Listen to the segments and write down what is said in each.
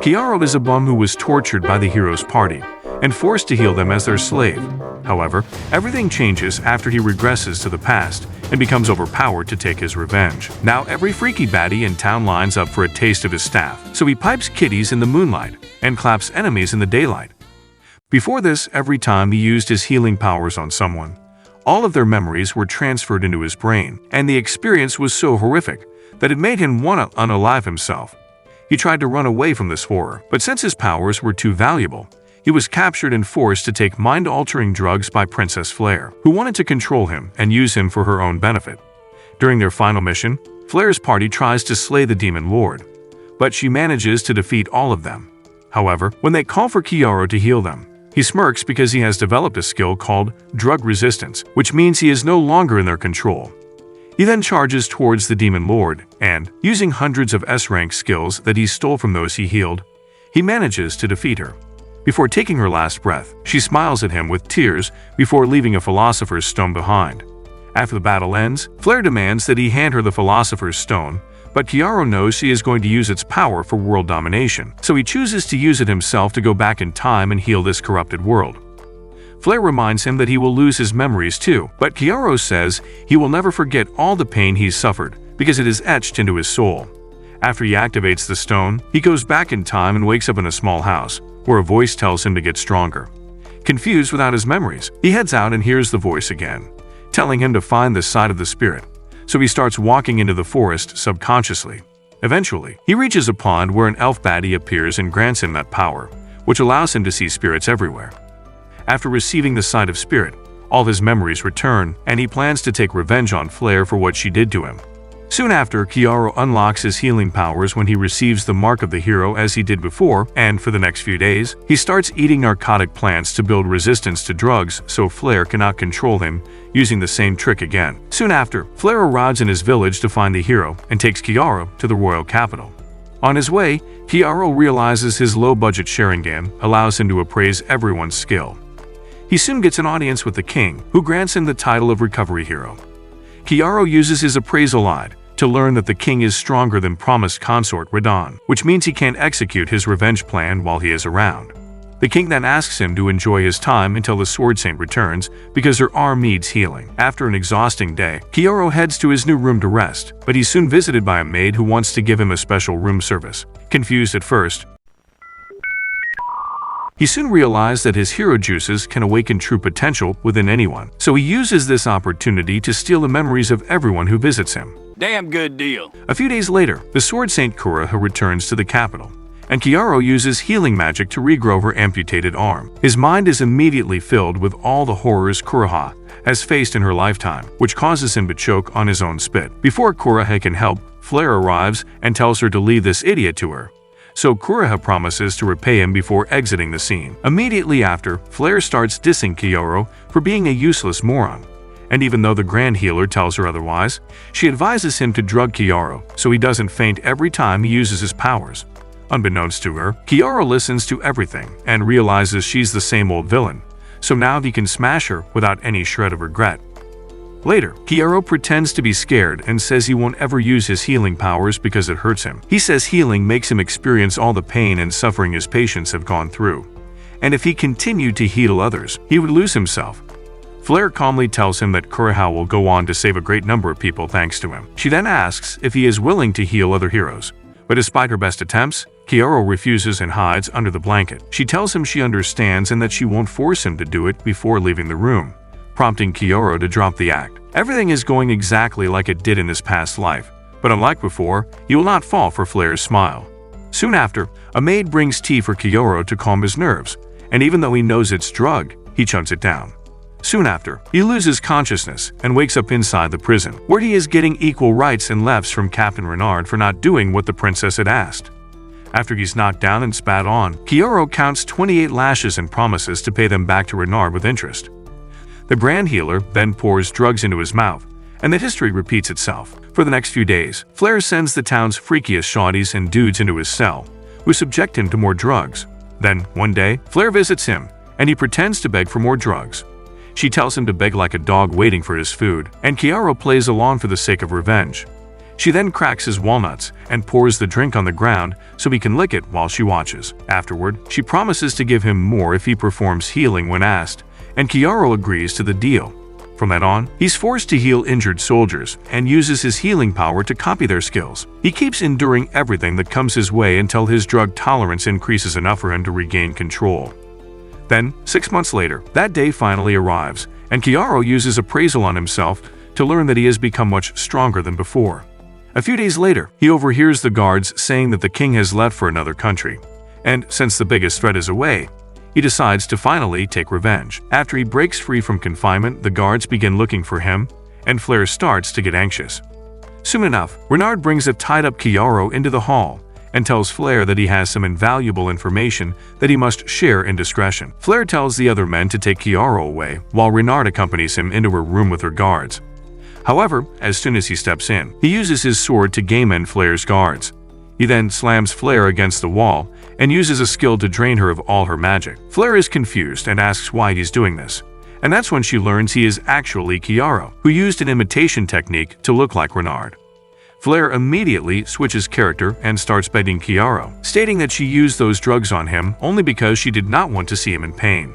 Kiaro is a bum who was tortured by the hero's party and forced to heal them as their slave. However, everything changes after he regresses to the past and becomes overpowered to take his revenge. Now every freaky baddie in town lines up for a taste of his staff, so he pipes kitties in the moonlight and claps enemies in the daylight. Before this, every time he used his healing powers on someone, all of their memories were transferred into his brain, and the experience was so horrific that it made him want to unalive himself. He tried to run away from this horror, but since his powers were too valuable, he was captured and forced to take mind-altering drugs by Princess Flare, who wanted to control him and use him for her own benefit. During their final mission, Flare's party tries to slay the Demon Lord, but she manages to defeat all of them. However, when they call for Kiaro to heal them, he smirks because he has developed a skill called drug resistance, which means he is no longer in their control. He then charges towards the Demon Lord, and, using hundreds of S-rank skills that he stole from those he healed, he manages to defeat her. Before taking her last breath, she smiles at him with tears before leaving a Philosopher's Stone behind. After the battle ends, Flare demands that he hand her the Philosopher's Stone, but Kiaro knows she is going to use its power for world domination, so he chooses to use it himself to go back in time and heal this corrupted world. Flare reminds him that he will lose his memories too, but Kiaro says he will never forget all the pain he's suffered because it is etched into his soul. After he activates the stone, he goes back in time and wakes up in a small house, where a voice tells him to get stronger. Confused without his memories, he heads out and hears the voice again, telling him to find the side of the spirit, so he starts walking into the forest subconsciously. Eventually, he reaches a pond where an elf baddie appears and grants him that power, which allows him to see spirits everywhere. After receiving the sight of spirit, all his memories return, and he plans to take revenge on Flare for what she did to him. Soon after, Kiaro unlocks his healing powers when he receives the mark of the hero as he did before, and for the next few days, he starts eating narcotic plants to build resistance to drugs so Flare cannot control him, using the same trick again. Soon after, Flare arrives in his village to find the hero and takes Kiaro to the royal capital. On his way, Kiaro realizes his low-budget sharing game allows him to appraise everyone's skill. He soon gets an audience with the king, who grants him the title of Recovery Hero. Kiaro uses his appraisal eye to learn that the king is stronger than promised consort Radon, which means he can't execute his revenge plan while he is around. The king then asks him to enjoy his time until the Sword Saint returns because her arm needs healing. After an exhausting day, Kiaro heads to his new room to rest, but he's soon visited by a maid who wants to give him a special room service. Confused at first, he soon realized that his hero juices can awaken true potential within anyone, so he uses this opportunity to steal the memories of everyone who visits him. Damn good deal. A few days later, the Sword Saint Kuroha returns to the capital, and Kiaro uses healing magic to regrow her amputated arm. His mind is immediately filled with all the horrors Kuroha has faced in her lifetime, which causes him to choke on his own spit. Before Kuroha can help, Flare arrives and tells her to leave this idiot to her, so Kuroha promises to repay him before exiting the scene. Immediately after, Flare starts dissing Kiaro for being a useless moron, and even though the Grand Healer tells her otherwise, she advises him to drug Kiaro so he doesn't faint every time he uses his powers. Unbeknownst to her, Kiaro listens to everything and realizes she's the same old villain, so now he can smash her without any shred of regret. Later, Kiaro pretends to be scared and says he won't ever use his healing powers because it hurts him. He says healing makes him experience all the pain and suffering his patients have gone through, and if he continued to heal others, he would lose himself. Flare calmly tells him that Kuroha will go on to save a great number of people thanks to him. She then asks if he is willing to heal other heroes, but despite her best attempts, Kiaro refuses and hides under the blanket. She tells him she understands and that she won't force him to do it before leaving the room, prompting Kiaro to drop the act. Everything is going exactly like it did in his past life, but unlike before, he will not fall for Flare's smile. Soon after, a maid brings tea for Kiaro to calm his nerves, and even though he knows it's drugged, he chugs it down. Soon after, he loses consciousness and wakes up inside the prison, where he is getting equal rights and lefts from Captain Renard for not doing what the princess had asked. After he's knocked down and spat on, Kiaro counts 28 lashes and promises to pay them back to Renard with interest. The Grand Healer then pours drugs into his mouth, and the history repeats itself. For the next few days, Flare sends the town's freakiest shawties and dudes into his cell, who subject him to more drugs. Then, one day, Flare visits him, and he pretends to beg for more drugs. She tells him to beg like a dog waiting for his food, and Kiaro plays along for the sake of revenge. She then cracks his walnuts and pours the drink on the ground so he can lick it while she watches. Afterward, she promises to give him more if he performs healing when asked, and Kiaro agrees to the deal. From that on, he's forced to heal injured soldiers and uses his healing power to copy their skills. He keeps enduring everything that comes his way until his drug tolerance increases enough for him to regain control. Then, 6 months later, that day finally arrives, and Kiaro uses appraisal on himself to learn that he has become much stronger than before. A few days later, he overhears the guards saying that the king has left for another country, and since the biggest threat is away, he decides to finally take revenge. After he breaks free from confinement, the guards begin looking for him, and Flair starts to get anxious. Soon enough, Renard brings a tied-up Kiaro into the hall and tells Flair that he has some invaluable information that he must share in discretion. Flair tells the other men to take Kiaro away, while Renard accompanies him into her room with her guards. However, as soon as he steps in, he uses his sword to game in Flair's guards. He then slams Flair against the wall and uses a skill to drain her of all her magic. Flair is confused and asks why he's doing this, and that's when she learns he is actually Kiaro, who used an imitation technique to look like Renard. Flair immediately switches character and starts begging Kiaro, stating that she used those drugs on him only because she did not want to see him in pain.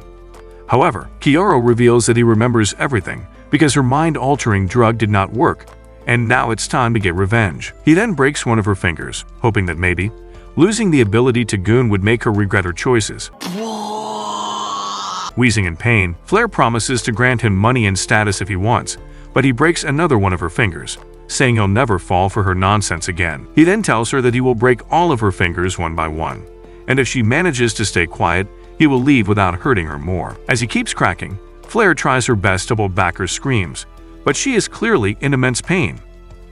However, Kiaro reveals that he remembers everything because her mind-altering drug did not work, and now it's time to get revenge. He then breaks one of her fingers, hoping that maybe losing the ability to goon would make her regret her choices. Wheezing in pain, Flair promises to grant him money and status if he wants, but he breaks another one of her fingers, saying he'll never fall for her nonsense again. He then tells her that he will break all of her fingers one by one, and if she manages to stay quiet, he will leave without hurting her more. As he keeps cracking, Flair tries her best to hold back her screams, but she is clearly in immense pain.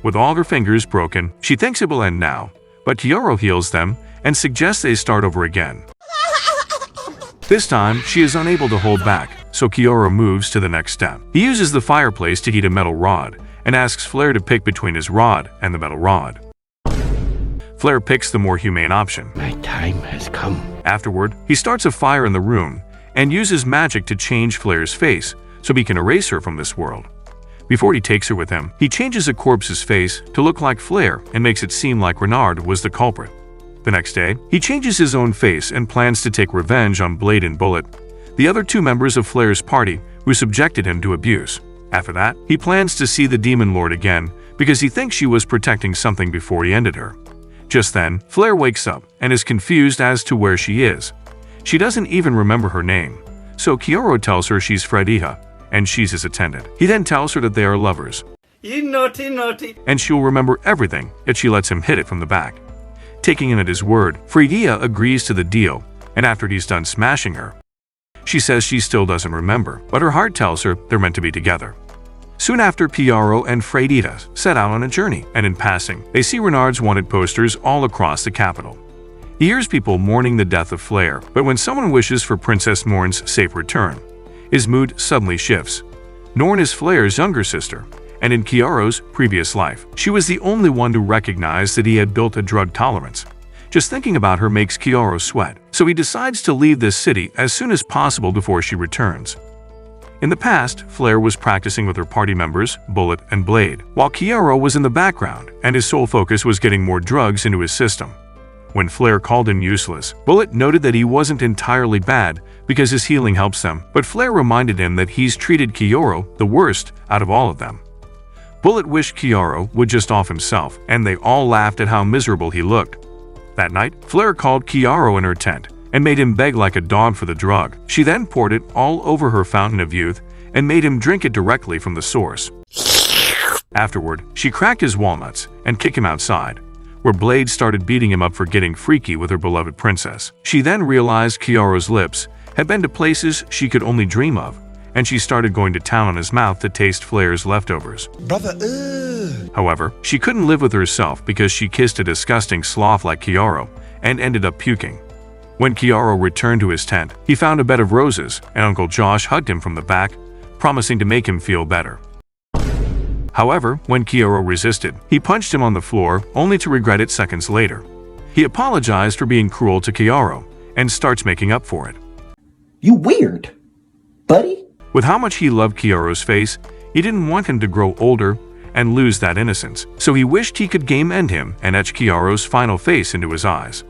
With all her fingers broken, she thinks it will end now, but Kiaro heals them and suggests they start over again. This time, she is unable to hold back, so Kiaro moves to the next step. He uses the fireplace to heat a metal rod and asks Flair to pick between his rod and the metal rod. Flair picks the more humane option. My time has come. Afterward, he starts a fire in the room and uses magic to change Flair's face so he can erase her from this world. Before he takes her with him, he changes a corpse's face to look like Flair and makes it seem like Renard was the culprit. The next day, he changes his own face and plans to take revenge on Blade and Bullet, the other two members of Flair's party who subjected him to abuse. After that, he plans to see the Demon Lord again because he thinks she was protecting something before he ended her. Just then, Flair wakes up and is confused as to where she is. She doesn't even remember her name, so Kiaro tells her she's Fredija, and she's his attendant. He then tells her that they are lovers. You naughty, naughty. And she'll remember everything if she lets him hit it from the back. Taking him at his word, Fredija agrees to the deal, and after he's done smashing her, she says she still doesn't remember, but her heart tells her they're meant to be together. Soon after, Kiaro and Fredija set out on a journey, and in passing, they see Renard's wanted posters all across the capital. He hears people mourning the death of Flair, but when someone wishes for Princess Norn's safe return, his mood suddenly shifts. Norn is Flair's younger sister, and in Kiaro's previous life, she was the only one to recognize that he had built a drug tolerance. Just thinking about her makes Kiaro sweat, so he decides to leave this city as soon as possible before she returns. In the past, Flair was practicing with her party members, Bullet and Blade, while Kiaro was in the background, and his sole focus was getting more drugs into his system. When Flair called him useless, Bullet noted that he wasn't entirely bad because his healing helps them, but Flair reminded him that he's treated Kiaro the worst out of all of them. Bullet wished Kiaro would just off himself, and they all laughed at how miserable he looked. That night, Flair called Kiaro in her tent and made him beg like a dog for the drug. She then poured it all over her fountain of youth and made him drink it directly from the source. Afterward, she cracked his walnuts and kicked him outside, where Blade started beating him up for getting freaky with her beloved princess. She then realized Kiaro's lips had been to places she could only dream of, and she started going to town on his mouth to taste Flair's leftovers. Brother, However, she couldn't live with herself because she kissed a disgusting sloth like Kiaro and ended up puking. When Kiaro returned to his tent, he found a bed of roses, and Uncle Josh hugged him from the back, promising to make him feel better. However, when Kiaro resisted, he punched him on the floor, only to regret it seconds later. He apologized for being cruel to Kiaro and starts making up for it. You weird, buddy. With how much he loved Kiaro's face, he didn't want him to grow older and lose that innocence. So he wished he could game end him and etch Kyora's final face into his eyes.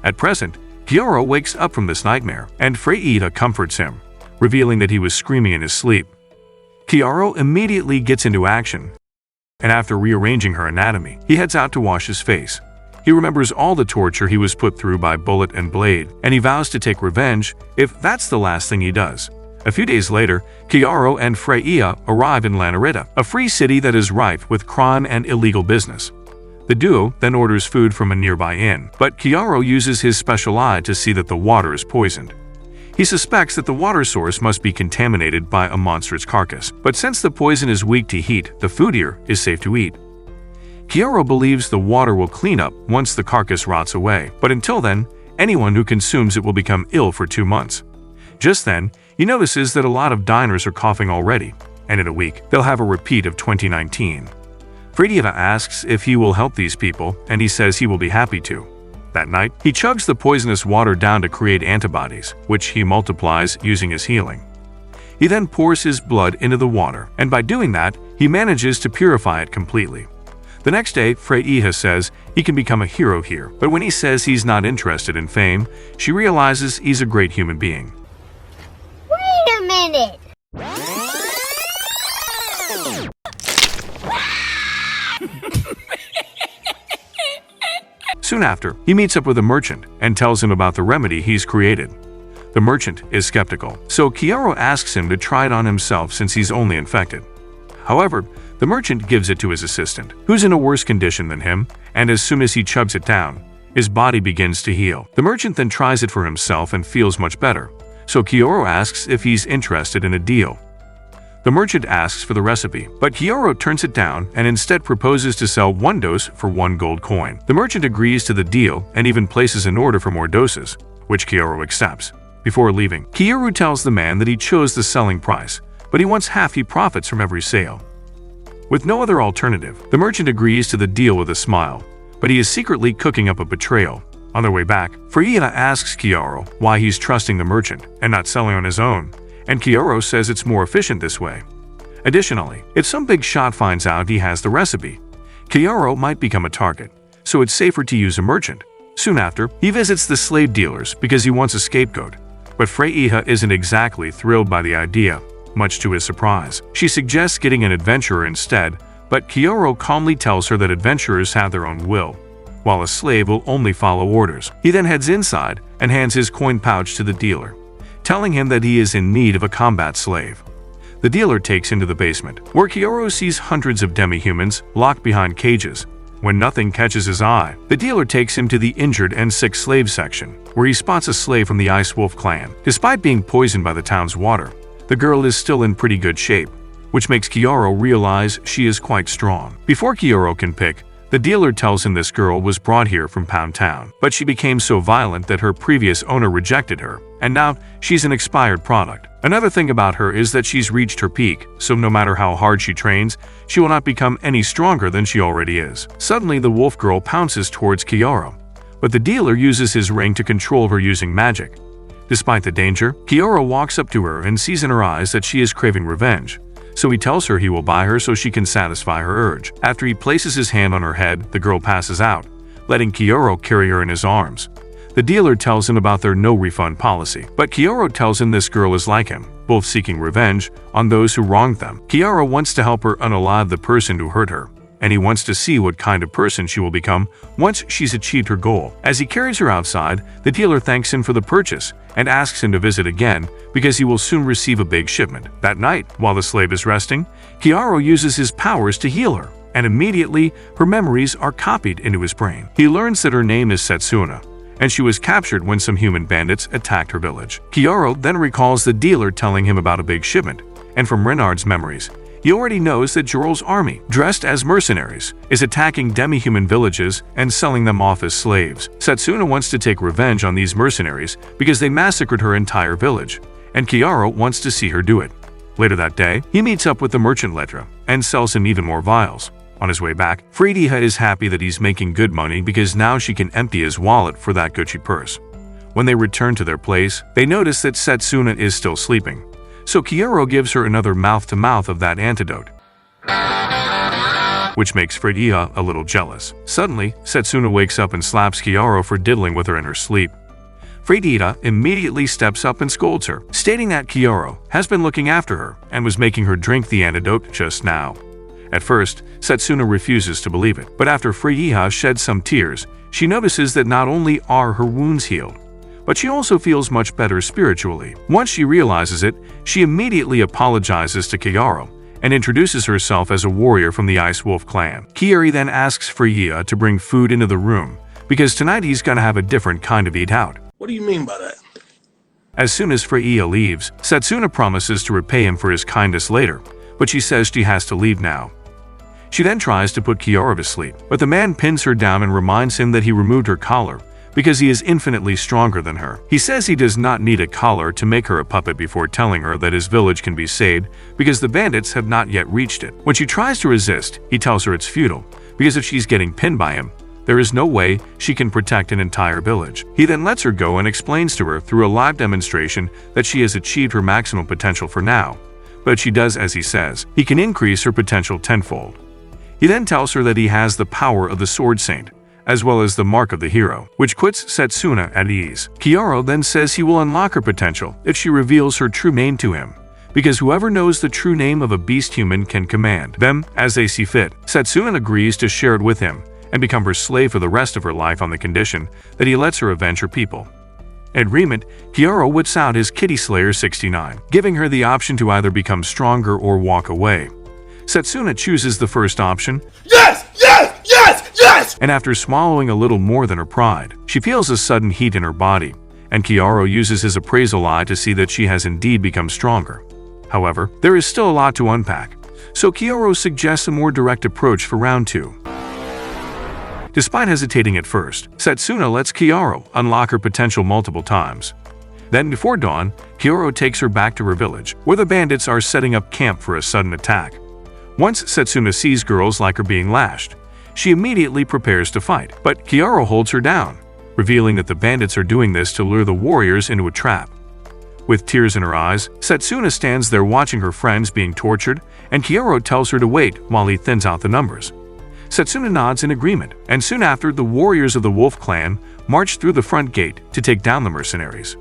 At present, Kyoro wakes up from this nightmare, and Freyita comforts him, revealing that he was screaming in his sleep. Kyoro immediately gets into action, and after rearranging her anatomy, he heads out to wash his face. He remembers all the torture he was put through by Bullet and Blade, and he vows to take revenge if that's the last thing he does. A few days later, Kyoro and Freya arrive in Lanarita, a free city that is rife with crime and illegal business. The duo then orders food from a nearby inn, but Kyoro uses his special eye to see that the water is poisoned. He suspects that the water source must be contaminated by a monstrous carcass, but since the poison is weak to heat, the food here is safe to eat. Kyoro believes the water will clean up once the carcass rots away, but until then, anyone who consumes it will become ill for 2 months. Just then, he notices that a lot of diners are coughing already, and in a week, they'll have a repeat of 2019. Freyita asks if he will help these people, and he says he will be happy to. That night, he chugs the poisonous water down to create antibodies, which he multiplies using his healing. He then pours his blood into the water, and by doing that, he manages to purify it completely. The next day, Freyita says he can become a hero here, but when he says he's not interested in fame, she realizes he's a great human being. Wait a minute! Soon after, he meets up with a merchant and tells him about the remedy he's created. The merchant is skeptical, so Kyoro asks him to try it on himself since he's only infected. However, the merchant gives it to his assistant, who's in a worse condition than him, and as soon as he chugs it down, his body begins to heal. The merchant then tries it for himself and feels much better, so Kyoro asks if he's interested in a deal. The merchant asks for the recipe, but Kyoro turns it down and instead proposes to sell 1 dose for 1 gold coin. The merchant agrees to the deal and even places an order for more doses, which Kyoro accepts. Before leaving, Kyoro tells the man that he chose the selling price, but he wants half he profits from every sale. With no other alternative, the merchant agrees to the deal with a smile, but he is secretly cooking up a betrayal. On their way back, Freyita asks Kyoro why he's trusting the merchant and not selling on his own, and Kyoro says it's more efficient this way. Additionally, if some big shot finds out he has the recipe, Kyoro might become a target, so it's safer to use a merchant. Soon after, he visits the slave dealers because he wants a scapegoat, but Freyita isn't exactly thrilled by the idea. Much to his surprise, she suggests getting an adventurer instead, but Kyoro calmly tells her that adventurers have their own will, while a slave will only follow orders. He then heads inside and hands his coin pouch to the dealer, telling him that he is in need of a combat slave. The dealer takes him to the basement, where Kyoro sees hundreds of demi-humans locked behind cages. When nothing catches his eye, the dealer takes him to the injured and sick slave section, where he spots a slave from the Ice Wolf clan. Despite being poisoned by the town's water, the girl is still in pretty good shape, which makes Kyoro realize she is quite strong. Before Kyoro can pick, the dealer tells him this girl was brought here from Pound Town, but she became so violent that her previous owner rejected her, and now she's an expired product. Another thing about her is that she's reached her peak, so no matter how hard she trains, she will not become any stronger than she already is. Suddenly, the wolf girl pounces towards Kyoro, but the dealer uses his ring to control her using magic. Despite the danger, Kyoro walks up to her and sees in her eyes that she is craving revenge, so he tells her he will buy her so she can satisfy her urge. After he places his hand on her head, the girl passes out, letting Kyoro carry her in his arms. The dealer tells him about their no-refund policy, but Kyoro tells him this girl is like him, both seeking revenge on those who wronged them. Kyoro wants to help her unalive the person who hurt her, and he wants to see what kind of person she will become once she's achieved her goal. As he carries her outside, the dealer thanks him for the purchase and asks him to visit again because he will soon receive a big shipment. That night, while the slave is resting, Kyoro uses his powers to heal her, and immediately her memories are copied into his brain. He learns that her name is Setsuna, and she was captured when some human bandits attacked her village. Kyoro then recalls the dealer telling him about a big shipment, and from Renard's memories, he already knows that Joral's army, dressed as mercenaries, is attacking demi-human villages and selling them off as slaves. Setsuna wants to take revenge on these mercenaries because they massacred her entire village, and Kyoro wants to see her do it. Later that day, he meets up with the merchant Ledra and sells him even more vials. On his way back, Freyita is happy that he's making good money because now she can empty his wallet for that Gucci purse. When they return to their place, they notice that Setsuna is still sleeping, so Kyoro gives her another mouth-to-mouth of that antidote. which makes Freya a little jealous. Suddenly, Setsuna wakes up and slaps Kiaro for diddling with her in her sleep. Freya immediately steps up and scolds her, stating that Kiaro has been looking after her and was making her drink the antidote just now. At first, Setsuna refuses to believe it, but after Freya sheds some tears, she notices that not only are her wounds healed, but she also feels much better spiritually. Once she realizes it, she immediately apologizes to Kiaro and introduces herself as a warrior from the Ice Wolf clan. Kiari then asks Freya to bring food into the room, because tonight he's gonna have a different kind of eat out. What do you mean by that? As soon as Freya leaves, Setsuna promises to repay him for his kindness later, but she says she has to leave now. She then tries to put Kiaro to sleep, but the man pins her down and reminds him that he removed her collar because he is infinitely stronger than her. He says he does not need a collar to make her a puppet before telling her that his village can be saved because the bandits have not yet reached it. When she tries to resist, he tells her it's futile because if she's getting pinned by him, there is no way she can protect an entire village. He then lets her go and explains to her through a live demonstration that she has achieved her maximum potential for now, but she does as he says. He can increase her potential tenfold. He then tells her that he has the power of the Sword Saint, as well as the mark of the hero, which puts Setsuna at ease. Kiaro then says he will unlock her potential if she reveals her true name to him, because whoever knows the true name of a beast human can command them as they see fit. Setsuna agrees to share it with him and become her slave for the rest of her life on the condition that he lets her avenge her people. In agreement, Kiaro whips out his Kitty Slayer 69, giving her the option to either become stronger or walk away. Setsuna chooses the first option. Yes! Yes! Yes! Yes! And after swallowing a little more than her pride, she feels a sudden heat in her body, and Kiaro uses his appraisal eye to see that she has indeed become stronger. However, there is still a lot to unpack, so Kiaro suggests a more direct approach for round 2. Despite hesitating at first, Setsuna lets Kiaro unlock her potential multiple times. Then before dawn, Kiaro takes her back to her village, where the bandits are setting up camp for a sudden attack. Once Setsuna sees girls like her being lashed, she immediately prepares to fight, but Kiaro holds her down, revealing that the bandits are doing this to lure the warriors into a trap. With tears in her eyes, Setsuna stands there watching her friends being tortured, and Kiaro tells her to wait while he thins out the numbers. Setsuna nods in agreement, and soon after, the warriors of the Wolf clan march through the front gate to take down the mercenaries.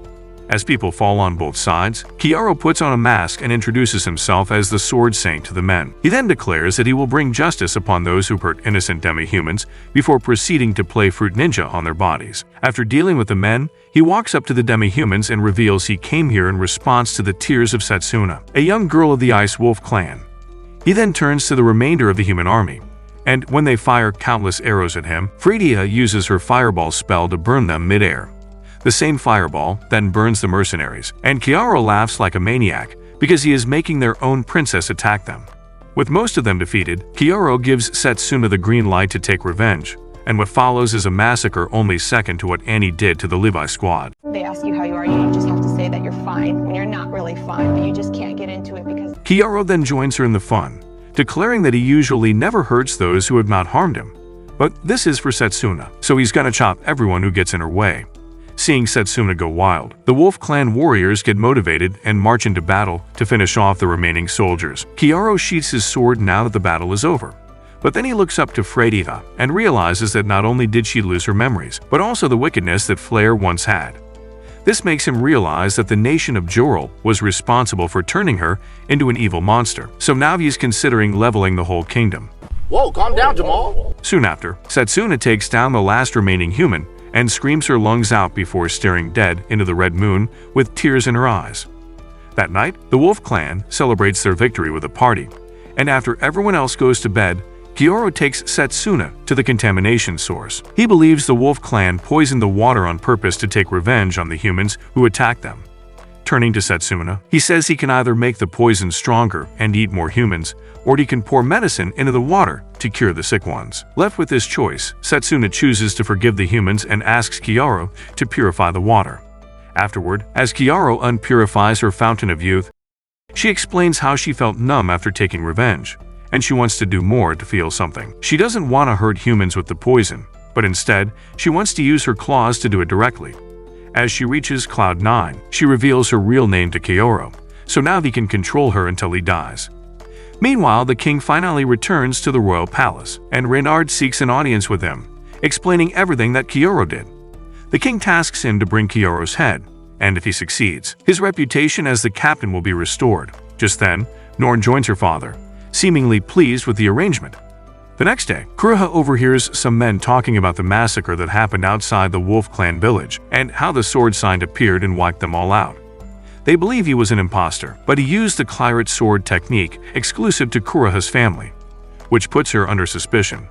As people fall on both sides, Kiaro puts on a mask and introduces himself as the Sword Saint to the men. He then declares that he will bring justice upon those who hurt innocent demi-humans before proceeding to play Fruit Ninja on their bodies. After dealing with the men, he walks up to the demi-humans and reveals he came here in response to the tears of Setsuna, a young girl of the Ice Wolf clan. He then turns to the remainder of the human army, and when they fire countless arrows at him, Freya uses her fireball spell to burn them mid-air. The same fireball then burns the mercenaries, and Kiaro laughs like a maniac because he is making their own princess attack them. With most of them defeated, Kiaro gives Setsuna the green light to take revenge, and what follows is a massacre only second to what Annie did to the Levi squad. They ask you how you are, you just have to say that you're fine when you're not really fine, but you just can't get into it because... Kiaro then joins her in the fun, declaring that he usually never hurts those who have not harmed him. But this is for Setsuna, so he's gonna chop everyone who gets in her way. Seeing Setsuna go wild, the Wolf clan warriors get motivated and march into battle to finish off the remaining soldiers. Kiaro sheaths his sword now that the battle is over. But then he looks up to Freya and realizes that not only did she lose her memories, but also the wickedness that Flare once had. This makes him realize that the nation of Jorel was responsible for turning her into an evil monster, so now he's considering leveling the whole kingdom. Whoa, calm down, Jamal. Soon after, Setsuna takes down the last remaining human and screams her lungs out before staring dead into the red moon with tears in her eyes. That night, the Wolf clan celebrates their victory with a party, and after everyone else goes to bed, Kiaro takes Setsuna to the contamination source. He believes the Wolf clan poisoned the water on purpose to take revenge on the humans who attacked them. Turning to Setsuna, he says he can either make the poison stronger and eat more humans, or he can pour medicine into the water to cure the sick ones. Left with this choice, Setsuna chooses to forgive the humans and asks Kiaro to purify the water. Afterward, as Kiaro unpurifies her fountain of youth, she explains how she felt numb after taking revenge, and she wants to do more to feel something. She doesn't want to hurt humans with the poison, but instead, she wants to use her claws to do it directly. As she reaches Cloud 9, she reveals her real name to Kiaro, so now he can control her until he dies. Meanwhile, the king finally returns to the royal palace, and Reynard seeks an audience with him, explaining everything that Kioro did. The king tasks him to bring Kioro's head, and if he succeeds, his reputation as the captain will be restored. Just then, Norn joins her father, seemingly pleased with the arrangement. The next day, Kuroha overhears some men talking about the massacre that happened outside the Wolf Clan village and how the sword sign appeared and wiped them all out. They believe he was an imposter, but he used the claret sword technique exclusive to Kuroha's family, which puts her under suspicion.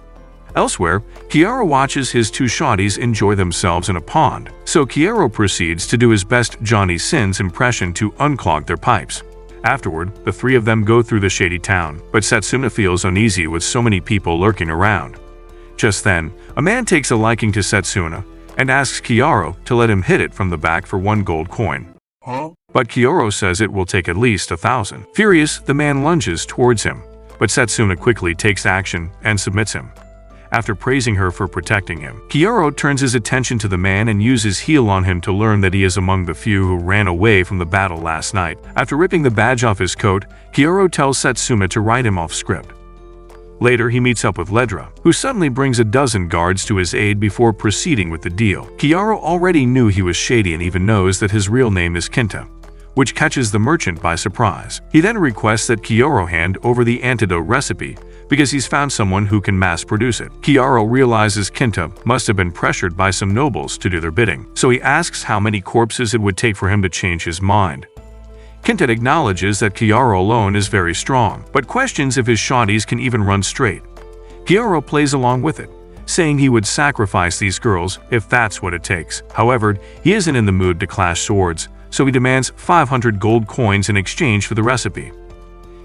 Elsewhere, Kiaro watches his two shawties enjoy themselves in a pond, so Kiaro proceeds to do his best Johnny Sins impression to unclog their pipes. Afterward, the three of them go through the shady town, but Satsuna feels uneasy with so many people lurking around. Just then, a man takes a liking to Satsuna and asks Kiaro to let him hit it from the back for 1 gold coin. But Kiaro says it will take at least 1,000. Furious, the man lunges towards him, but Satsuna quickly takes action and submits him. After praising her for protecting him, Kiaro turns his attention to the man and uses heal on him to learn that he is among the few who ran away from the battle last night. After ripping the badge off his coat, Kiaro tells Satsuma to write him off script. Later, he meets up with Ledra, who suddenly brings a dozen guards to his aid before proceeding with the deal. Kiaro already knew he was shady and even knows that his real name is Kinta, which catches the merchant by surprise. He then requests that Kiaro hand over the antidote recipe because he's found someone who can mass-produce it. Kiaro realizes Kinta must have been pressured by some nobles to do their bidding, so he asks how many corpses it would take for him to change his mind. Kinta acknowledges that Kiaro alone is very strong, but questions if his shawties can even run straight. Kiaro plays along with it, saying he would sacrifice these girls if that's what it takes. However, he isn't in the mood to clash swords, so he demands 500 gold coins in exchange for the recipe.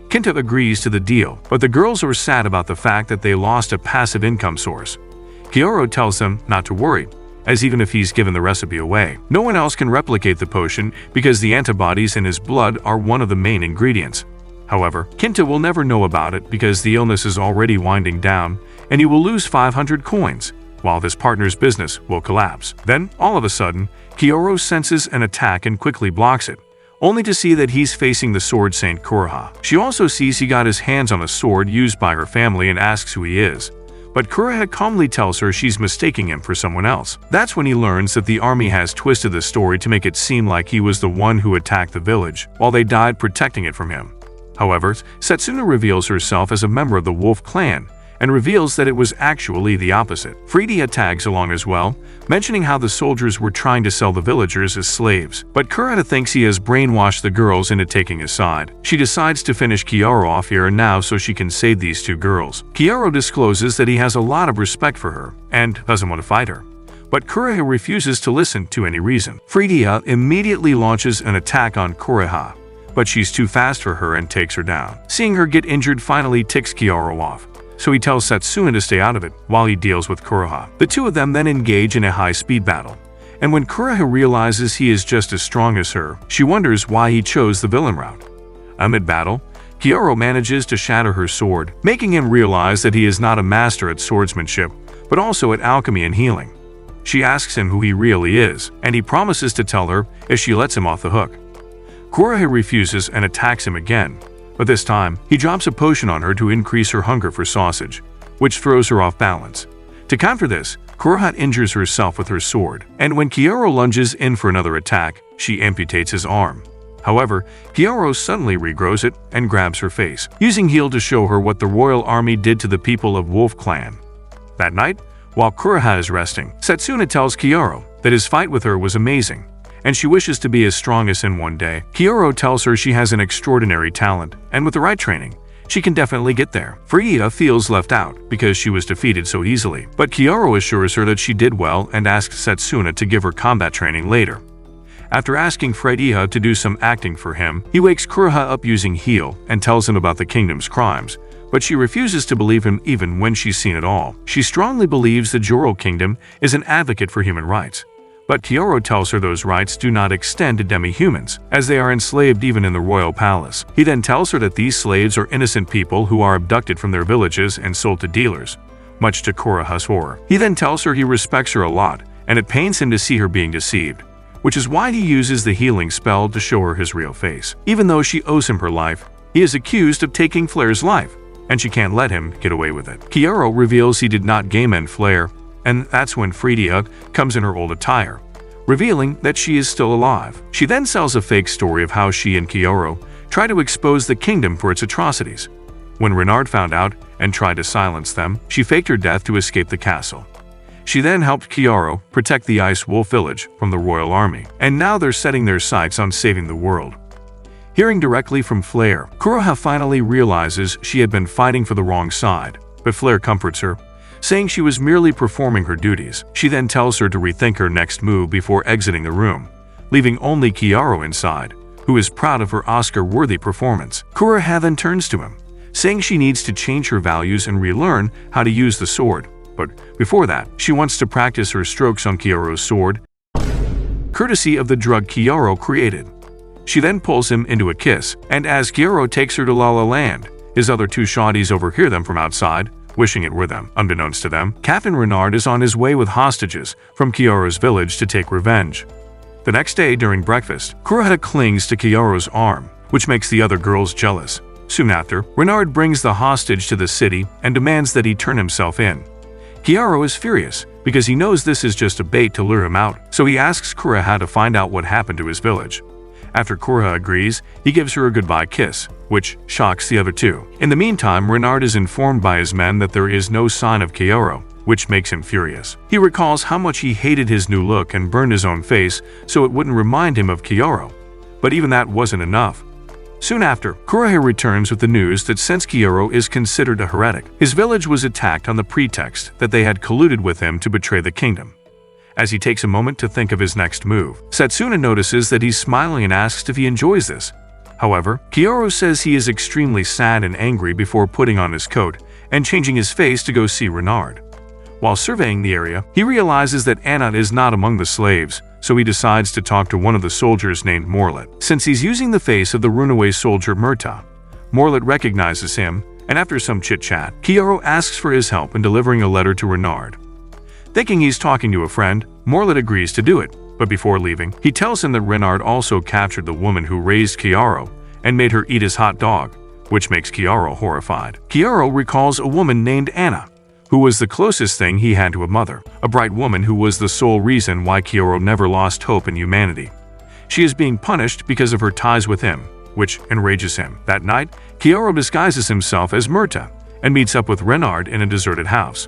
Kinta agrees to the deal, but the girls are sad about the fact that they lost a passive income source. Kiaro tells them not to worry, as even if he's given the recipe away, no one else can replicate the potion because the antibodies in his blood are one of the main ingredients. However, Kinta will never know about it because the illness is already winding down and he will lose 500 coins, while his partner's business will collapse. Then, all of a sudden, Kiaro senses an attack and quickly blocks it, only to see that he's facing the sword Saint Kuroha. She also sees he got his hands on a sword used by her family and asks who he is, but Kuroha calmly tells her she's mistaking him for someone else. That's when he learns that the army has twisted the story to make it seem like he was the one who attacked the village, while they died protecting it from him. However, Satsuna reveals herself as a member of the Wolf Clan, and reveals that it was actually the opposite. Freedia tags along as well, mentioning how the soldiers were trying to sell the villagers as slaves, but Kurata thinks he has brainwashed the girls into taking his side. She decides to finish Kiaro off here and now so she can save these two girls. Kiaro discloses that he has a lot of respect for her and doesn't want to fight her, but Kuroha refuses to listen to any reason. Freedia immediately launches an attack on Kuroha, but she's too fast for her and takes her down. Seeing her get injured finally ticks Kiaro off, so he tells Satsuna to stay out of it while he deals with Kuroha. The two of them then engage in a high-speed battle, and when Kuroha realizes he is just as strong as her, she wonders why he chose the villain route. Amid battle, Kiaro manages to shatter her sword, making him realize that he is not a master at swordsmanship, but also at alchemy and healing. She asks him who he really is, and he promises to tell her if she lets him off the hook. Kuroha refuses and attacks him again, but this time, he drops a potion on her to increase her hunger for sausage, which throws her off balance. To counter this, Kuroha injures herself with her sword, and when Kiaro lunges in for another attack, she amputates his arm. However, Kiaro suddenly regrows it and grabs her face, using heal to show her what the royal army did to the people of Wolf Clan. That night, while Kuroha is resting, Satsuna tells Kiaro that his fight with her was amazing, and she wishes to be as strong as him one day. Kiaro tells her she has an extraordinary talent, and with the right training, she can definitely get there. Freedia feels left out because she was defeated so easily, but Kiaro assures her that she did well and asks Satsuna to give her combat training later. After asking Freedia to do some acting for him, he wakes Kuroha up using heal and tells him about the kingdom's crimes, but she refuses to believe him even when she's seen it all. She strongly believes the Joro Kingdom is an advocate for human rights, but Kiaro tells her those rights do not extend to demi-humans, as they are enslaved even in the royal palace. He then tells her that these slaves are innocent people who are abducted from their villages and sold to dealers, much to Kuroha's horror. He then tells her he respects her a lot, and it pains him to see her being deceived, which is why he uses the healing spell to show her his real face. Even though she owes him her life, he is accused of taking Flair's life, and she can't let him get away with it. Kiaro reveals he did not game end Flair, and that's when Fredia comes in her old attire, revealing that she is still alive. She then sells a fake story of how she and Kiaro try to expose the kingdom for its atrocities. When Renard found out and tried to silence them, she faked her death to escape the castle. She then helped Kiaro protect the Ice Wolf village from the royal army, and now they're setting their sights on saving the world. Hearing directly from Flair, Kuroha finally realizes she had been fighting for the wrong side, but Flair comforts her, saying she was merely performing her duties. She then tells her to rethink her next move before exiting the room, leaving only Kiaro inside, who is proud of her Oscar-worthy performance. Kuroha then turns to him, saying she needs to change her values and relearn how to use the sword. But before that, she wants to practice her strokes on Kiaro's sword, courtesy of the drug Kiaro created. She then pulls him into a kiss, and as Kiaro takes her to La La Land, his other two shawties overhear them from outside, wishing it were them. Unbeknownst to them, Captain Renard is on his way with hostages from Kiaro's village to take revenge. The next day during breakfast, Kuroha clings to Kiaro's arm, which makes the other girls jealous. Soon after, Renard brings the hostage to the city and demands that he turn himself in. Kiaro is furious because he knows this is just a bait to lure him out, so he asks Kuroha to find out what happened to his village. After Kuroha agrees, he gives her a goodbye kiss, which shocks the other two. In the meantime, Renard is informed by his men that there is no sign of Kiaro, which makes him furious. He recalls how much he hated his new look and burned his own face so it wouldn't remind him of Kiaro. But even that wasn't enough. Soon after, Kuroha returns with the news that since Kiaro is considered a heretic, his village was attacked on the pretext that they had colluded with him to betray the kingdom. As he takes a moment to think of his next move, Setsuna notices that he's smiling and asks if he enjoys this. However, Kiaro says he is extremely sad and angry before putting on his coat and changing his face to go see Renard. While surveying the area, he realizes that Anna is not among the slaves, so he decides to talk to one of the soldiers named Morlet. Since he's using the face of the runaway soldier Murta, Morlet recognizes him, and after some chit-chat, Kiaro asks for his help in delivering a letter to Renard. Thinking he's talking to a friend, Morlet agrees to do it, but before leaving, he tells him that Renard also captured the woman who raised Kiaro and made her eat his hot dog, which makes Kiaro horrified. Kiaro recalls a woman named Anna, who was the closest thing he had to a mother, a bright woman who was the sole reason why Kiaro never lost hope in humanity. She is being punished because of her ties with him, which enrages him. That night, Kiaro disguises himself as Murta and meets up with Renard in a deserted house.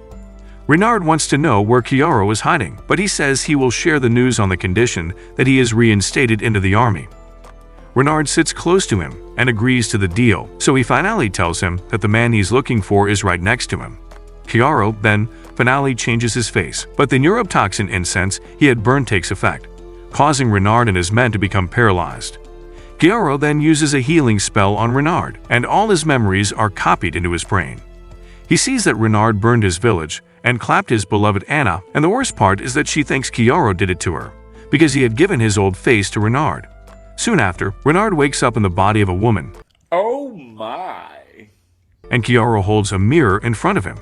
Renard wants to know where Kiaro is hiding, but he says he will share the news on the condition that he is reinstated into the army. Renard sits close to him and agrees to the deal, so he finally tells him that the man he's looking for is right next to him. Kiaro then finally changes his face, but the neurotoxin incense he had burned takes effect, causing Renard and his men to become paralyzed. Kiaro then uses a healing spell on Renard, and all his memories are copied into his brain. He sees that Renard burned his village and clapped his beloved Anna, and the worst part is that she thinks Kiaro did it to her, because he had given his old face to Renard. Soon after, Renard wakes up in the body of a woman. Oh my. And Kiaro holds a mirror in front of him,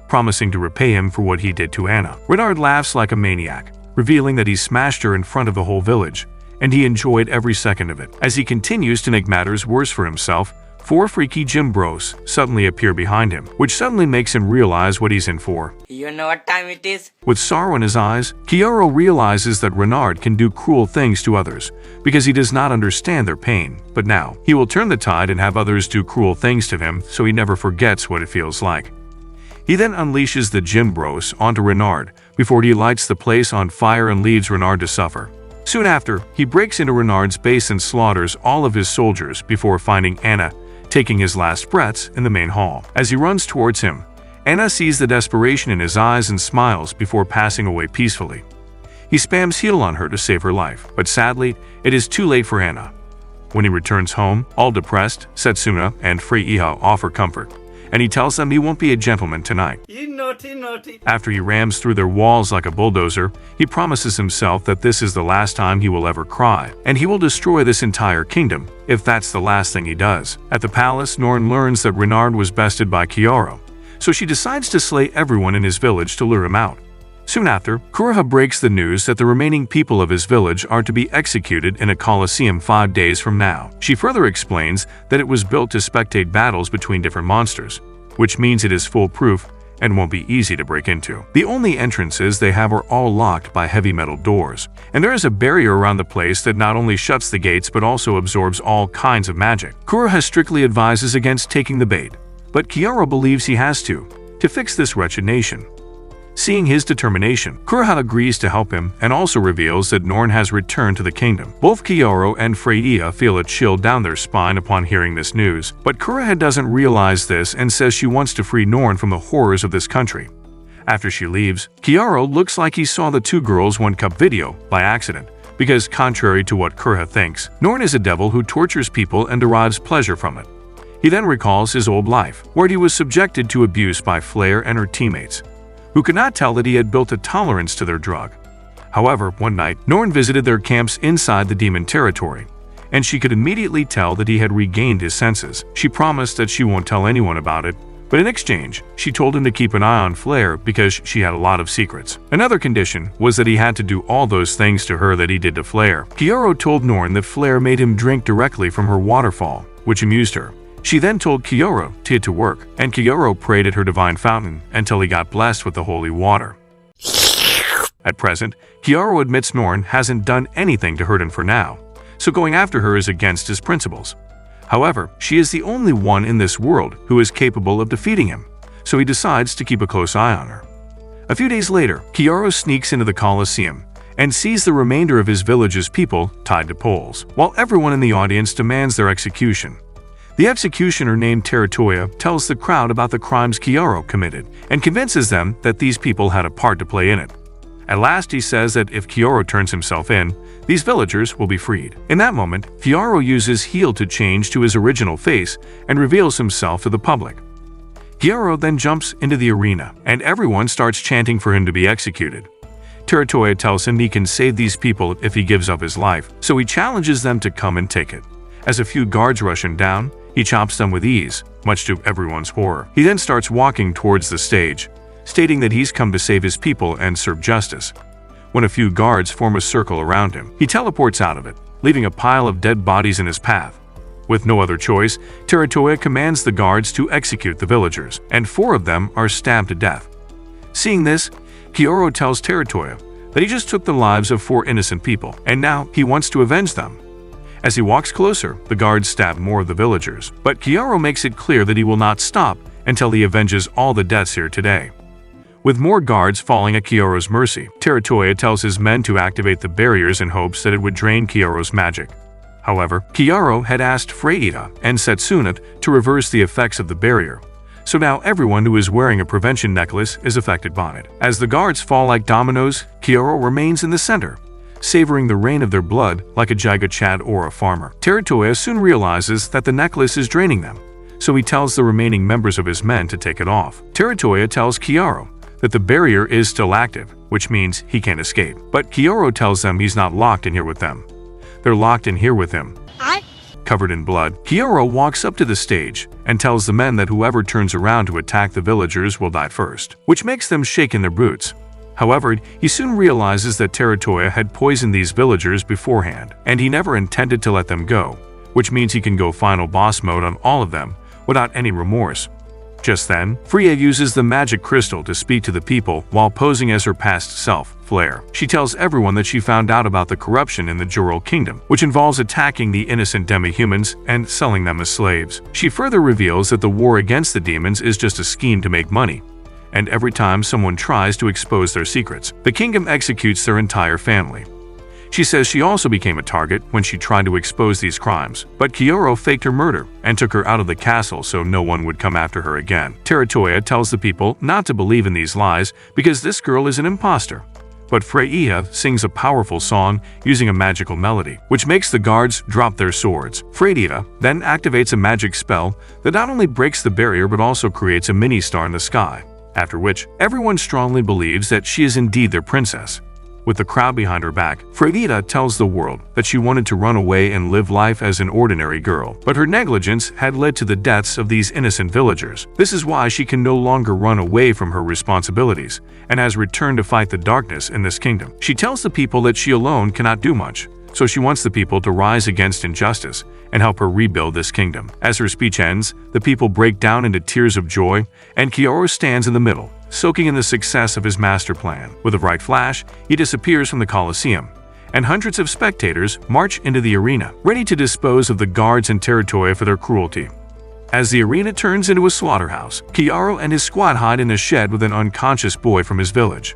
promising to repay him for what he did to Anna. Renard laughs like a maniac, revealing that he smashed her in front of the whole village, and he enjoyed every second of it. As he continues to make matters worse for himself, 4 freaky gym bros suddenly appear behind him, which suddenly makes him realize what he's in for. You know what time it is? With sorrow in his eyes, Kiaro realizes that Renard can do cruel things to others because he does not understand their pain. But now, he will turn the tide and have others do cruel things to him so he never forgets what it feels like. He then unleashes the gym bros onto Renard before he lights the place on fire and leaves Renard to suffer. Soon after, he breaks into Renard's base and slaughters all of his soldiers before finding Anna taking his last breaths in the main hall. As he runs towards him, Anna sees the desperation in his eyes and smiles before passing away peacefully. He spams heal on her to save her life, but sadly, it is too late for Anna. When he returns home, all depressed, Setsuna and Frei-Iha offer comfort, and he tells them he won't be a gentleman tonight. You naughty. After he rams through their walls like a bulldozer, he promises himself that this is the last time he will ever cry, and he will destroy this entire kingdom if that's the last thing he does. At the palace, Norn learns that Renard was bested by Kiaro, so she decides to slay everyone in his village to lure him out. Soon after, Kuroha breaks the news that the remaining people of his village are to be executed in a coliseum 5 days from now. She further explains that it was built to spectate battles between different monsters, which means it is foolproof and won't be easy to break into. The only entrances they have are all locked by heavy metal doors, and there is a barrier around the place that not only shuts the gates but also absorbs all kinds of magic. Kuroha strictly advises against taking the bait, but Kyoto believes he has to fix this wretched nation. Seeing his determination, Kuroha agrees to help him and also reveals that Norn has returned to the kingdom. Both Kyoto and Freya feel a chill down their spine upon hearing this news, but Kuroha doesn't realize this and says she wants to free Norn from the horrors of this country. After she leaves, Kyoto looks like he saw the two girls 1-cup video by accident, because contrary to what Kuroha thinks, Norn is a devil who tortures people and derives pleasure from it. He then recalls his old life, where he was subjected to abuse by Flair and her teammates, who could not tell that he had built a tolerance to their drug. However, one night, Norn visited their camps inside the demon territory, and she could immediately tell that he had regained his senses. She promised that she won't tell anyone about it, but in exchange, she told him to keep an eye on Flair because she had a lot of secrets. Another condition was that he had to do all those things to her that he did to Flair. Kyoto told Norn that Flair made him drink directly from her waterfall, which amused her. She then told Kyoto to get to work, and Kyoto prayed at her divine fountain until he got blessed with the holy water. At present, Kyoto admits Norn hasn't done anything to hurt him for now, so going after her is against his principles. However, she is the only one in this world who is capable of defeating him, so he decides to keep a close eye on her. A few days later, Kyoto sneaks into the Colosseum and sees the remainder of his village's people tied to poles, while everyone in the audience demands their execution. The executioner named Teratoya tells the crowd about the crimes Kyoto committed and convinces them that these people had a part to play in it. At last, he says that if Kyoto turns himself in, these villagers will be freed. In that moment, Kyoto uses heel to change to his original face and reveals himself to the public. Kyoto then jumps into the arena, and everyone starts chanting for him to be executed. Teratoya tells him he can save these people if he gives up his life, so he challenges them to come and take it. As a few guards rush him down, he chops them with ease, much to everyone's horror. He then starts walking towards the stage, stating that he's come to save his people and serve justice. When a few guards form a circle around him, he teleports out of it, leaving a pile of dead bodies in his path. With no other choice, Teratoya commands the guards to execute the villagers, and 4 of them are stabbed to death. Seeing this, Kyoto tells Teratoya that he just took the lives of 4 innocent people, and now he wants to avenge them. As he walks closer, the guards stab more of the villagers, but Kyoto makes it clear that he will not stop until he avenges all the deaths here today. With more guards falling at Kyoto's mercy, Teratoya tells his men to activate the barriers in hopes that it would drain Kyoto's magic. However, Kyoto had asked Freya and Setsuna to reverse the effects of the barrier, so now everyone who is wearing a prevention necklace is affected by it. As the guards fall like dominoes, Kyoto remains in the center, savoring the rain of their blood like a Jaiga Chad or a farmer. Teratoya soon realizes that the necklace is draining them, so he tells the remaining members of his men to take it off. Teratoya tells Kyoto that the barrier is still active, which means he can't escape. But Kyoto tells them he's not locked in here with them. They're locked in here with him. Covered in blood, Kyoto walks up to the stage and tells the men that whoever turns around to attack the villagers will die first, which makes them shake in their boots. However, he soon realizes that Teratoya had poisoned these villagers beforehand, and he never intended to let them go, which means he can go final boss mode on all of them without any remorse. Just then, Freya uses the magic crystal to speak to the people while posing as her past self, Flair. She tells everyone that she found out about the corruption in the Joral Kingdom, which involves attacking the innocent demi-humans and selling them as slaves. She further reveals that the war against the demons is just a scheme to make money, and every time someone tries to expose their secrets, the kingdom executes their entire family. She says she also became a target when she tried to expose these crimes, but Kyoto faked her murder and took her out of the castle so no one would come after her again. Teratoya tells the people not to believe in these lies because this girl is an imposter. But Freya sings a powerful song using a magical melody, which makes the guards drop their swords. Freya then activates a magic spell that not only breaks the barrier but also creates a mini-star in the sky, after which everyone strongly believes that she is indeed their princess. With the crowd behind her back, Fredita tells the world that she wanted to run away and live life as an ordinary girl, but her negligence had led to the deaths of these innocent villagers. This is why she can no longer run away from her responsibilities and has returned to fight the darkness in this kingdom. She tells the people that she alone cannot do much, so she wants the people to rise against injustice and help her rebuild this kingdom. As her speech ends, the people break down into tears of joy, and Kioro stands in the middle, soaking in the success of his master plan. With a bright flash, he disappears from the Colosseum, and hundreds of spectators march into the arena, ready to dispose of the guards and territory for their cruelty. As the arena turns into a slaughterhouse, Kiaro and his squad hide in a shed with an unconscious boy from his village.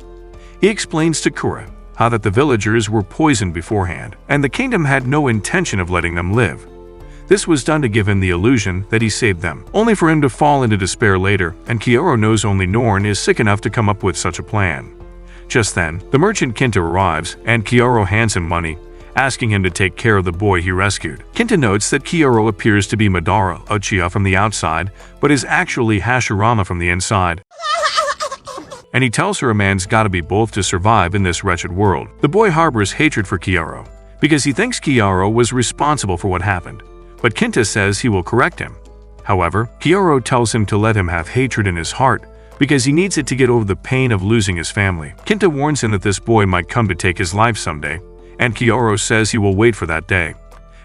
He explains to Kura how that the villagers were poisoned beforehand, and the kingdom had no intention of letting them live. This was done to give him the illusion that he saved them, only for him to fall into despair later, and Kioro knows only Norn is sick enough to come up with such a plan. Just then, the merchant Kinta arrives, and Kioro hands him money, asking him to take care of the boy he rescued. Kinta notes that Kioro appears to be Madara Uchiha from the outside, but is actually Hashirama from the inside. And he tells her a man's gotta be both to survive in this wretched world. The boy harbors hatred for Kioro, because he thinks Kioro was responsible for what happened, but Kinta says he will correct him. However, Kioro tells him to let him have hatred in his heart, because he needs it to get over the pain of losing his family. Kinta warns him that this boy might come to take his life someday, and Kioro says he will wait for that day.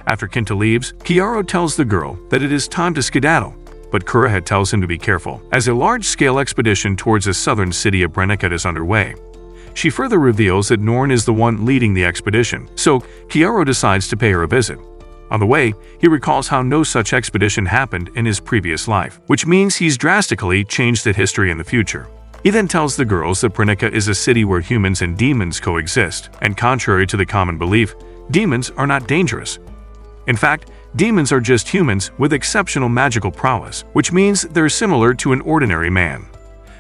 After Kinta leaves, Kioro tells the girl that it is time to skedaddle, but Kureha tells him to be careful, as a large-scale expedition towards the southern city of Brenikat is underway. She further reveals that Norn is the one leading the expedition, so Kioro decides to pay her a visit. On the way, he recalls how no such expedition happened in his previous life, which means he's drastically changed the history in the future. He then tells the girls that Brenikat is a city where humans and demons coexist, and contrary to the common belief, demons are not dangerous. In fact, demons are just humans with exceptional magical prowess, which means they're similar to an ordinary man.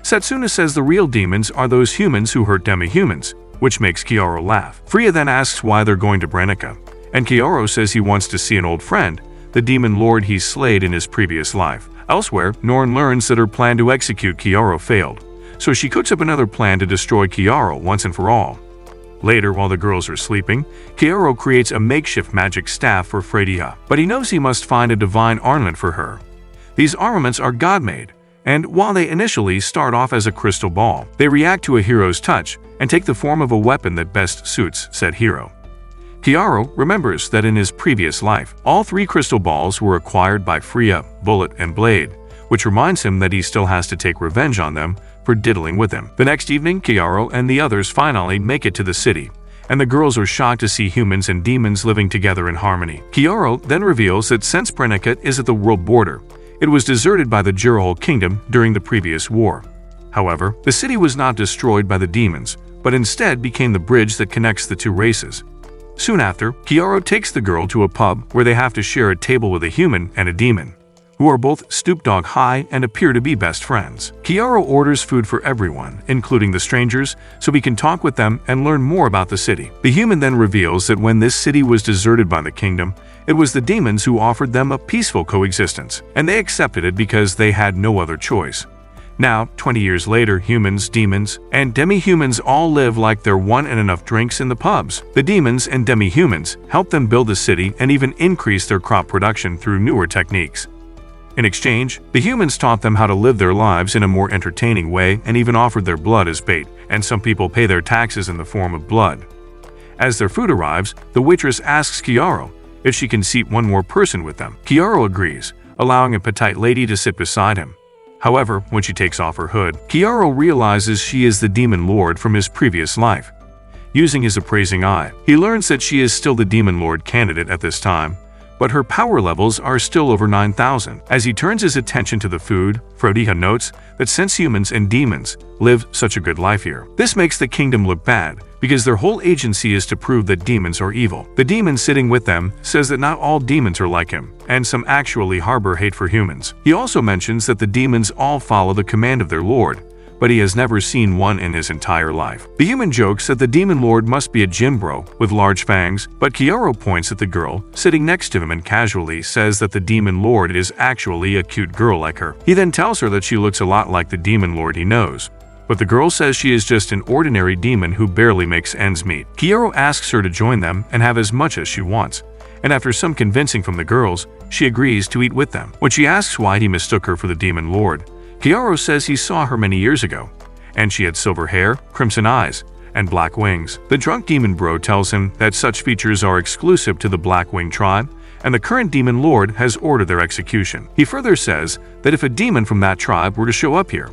Satsuna says the real demons are those humans who hurt demi-humans, which makes Kioro laugh. Freya then asks why they're going to Brenica, and Kioro says he wants to see an old friend, the demon lord he slayed in his previous life. Elsewhere, Norn learns that her plan to execute Kioro failed, so she cooks up another plan to destroy Kioro once and for all. Later, while the girls are sleeping, Kioro creates a makeshift magic staff for Freya, but he knows he must find a divine ornament for her. These armaments are god-made, and while they initially start off as a crystal ball, they react to a hero's touch and take the form of a weapon that best suits said hero. Kiaro remembers that in his previous life, all three crystal balls were acquired by Freya, Bullet, and Blade, which reminds him that he still has to take revenge on them for diddling with him. The next evening, Kiaro and the others finally make it to the city, and the girls are shocked to see humans and demons living together in harmony. Kiaro then reveals that since Brenikat is at the world border, it was deserted by the Jirahol kingdom during the previous war. However, the city was not destroyed by the demons, but instead became the bridge that connects the two races. Soon after, Kiaro takes the girl to a pub where they have to share a table with a human and a demon, who are both stoop-dog high and appear to be best friends. Kiaro orders food for everyone, including the strangers, so he can talk with them and learn more about the city. The human then reveals that when this city was deserted by the kingdom, it was the demons who offered them a peaceful coexistence, and they accepted it because they had no other choice. Now, 20 years later, humans, demons, and demi-humans all live like there weren't enough drinks in the pubs. The demons and demi-humans help them build the city and even increase their crop production through newer techniques. In exchange, the humans taught them how to live their lives in a more entertaining way and even offered their blood as bait, and some people pay their taxes in the form of blood. As their food arrives, the waitress asks Kiaro if she can seat one more person with them. Kiaro agrees, allowing a petite lady to sit beside him. However, when she takes off her hood, Kiaro realizes she is the demon lord from his previous life. Using his appraising eye, he learns that she is still the demon lord candidate at this time, but her power levels are still over 9,000. As he turns his attention to the food, Frodiha notes that since humans and demons live such a good life here, this makes the kingdom look bad because their whole agency is to prove that demons are evil. The demon sitting with them says that not all demons are like him, and some actually harbor hate for humans. He also mentions that the demons all follow the command of their lord, but he has never seen one in his entire life. The human jokes that the demon lord must be a gym bro with large fangs, but Kiaro points at the girl sitting next to him and casually says that the demon lord is actually a cute girl like her. He then tells her that she looks a lot like the demon lord he knows. but the girl says she is just an ordinary demon who barely makes ends meet. Kyoru asks her to join them and have as much as she wants, and after some convincing from the girls, she agrees to eat with them. When she asks why he mistook her for the demon lord, Kyoru says he saw her many years ago, and she had silver hair, crimson eyes, and black wings. The drunk demon bro tells him that such features are exclusive to the Black Wing tribe, and the current demon lord has ordered their execution. He further says that if a demon from that tribe were to show up here,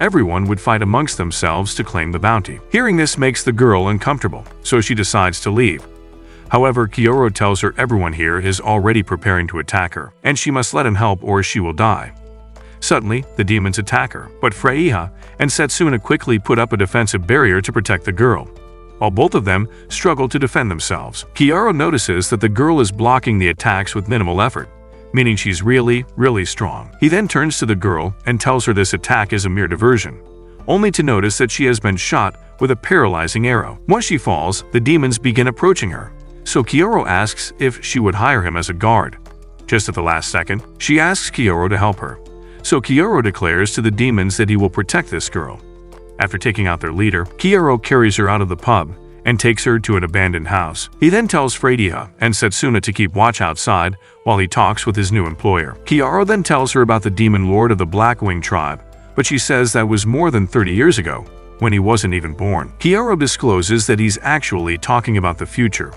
everyone would fight amongst themselves to claim the bounty. Hearing this makes the girl uncomfortable, so she decides to leave. However, Kyoru tells her everyone here is already preparing to attack her, and she must let him help or she will die. Suddenly, the demons attack her, but Freyja and Setsuna quickly put up a defensive barrier to protect the girl, while both of them struggle to defend themselves. Kyoru notices that the girl is blocking the attacks with minimal effort, meaning she's really strong. He then turns to the girl and tells her this attack is a mere diversion, only to notice that she has been shot with a paralyzing arrow. Once she falls, the demons begin approaching her, so Kyoru asks if she would hire him as a guard. Just at the last second, she asks Kyoru to help her, so Kyoru declares to the demons that he will protect this girl. After taking out their leader, Kyoru carries her out of the pub and takes her to an abandoned house. He then tells Freyja and Setsuna to keep watch outside while he talks with his new employer. Kyoru then tells her about the demon lord of the Black Wing tribe, but she says that was more than 30 years ago, when he wasn't even born. Kyoru discloses that he's actually talking about the future,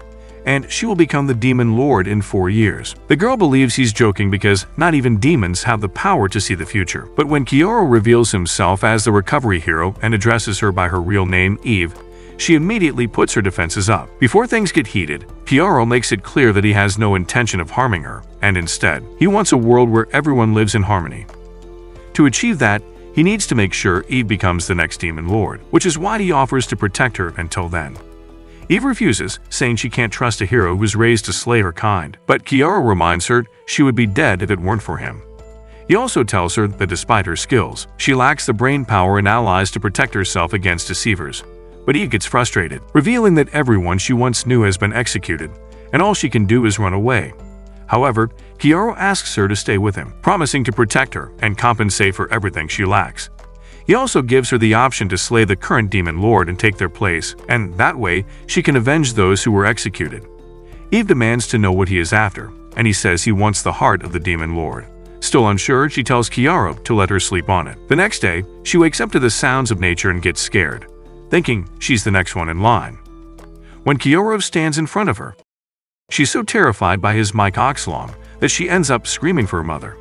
and she will become the demon lord in 4 years. The girl believes he's joking because not even demons have the power to see the future. But when Kyoru reveals himself as the recovery hero and addresses her by her real name, Eve, she immediately puts her defenses up. Before things get heated, Kyoru makes it clear that he has no intention of harming her, and instead, he wants a world where everyone lives in harmony. To achieve that, he needs to make sure Eve becomes the next demon lord, which is why he offers to protect her until then. Eve refuses, saying she can't trust a hero who was raised to slay her kind, but Kyoru reminds her she would be dead if it weren't for him. He also tells her that despite her skills, she lacks the brain power and allies to protect herself against deceivers. But Eve gets frustrated, revealing that everyone she once knew has been executed, and all she can do is run away. However, Kyoru asks her to stay with him, promising to protect her and compensate for everything she lacks. He also gives her the option to slay the current demon lord and take their place, and that way she can avenge those who were executed. Eve demands to know what he is after, and he says he wants the heart of the demon lord. Still unsure, she tells Kyoru to let her sleep on it. The next day, she wakes up to the sounds of nature and gets scared, thinking she's the next one in line. When Kyoru stands in front of her, she's so terrified by his mic oxlong that she ends up screaming for her mother.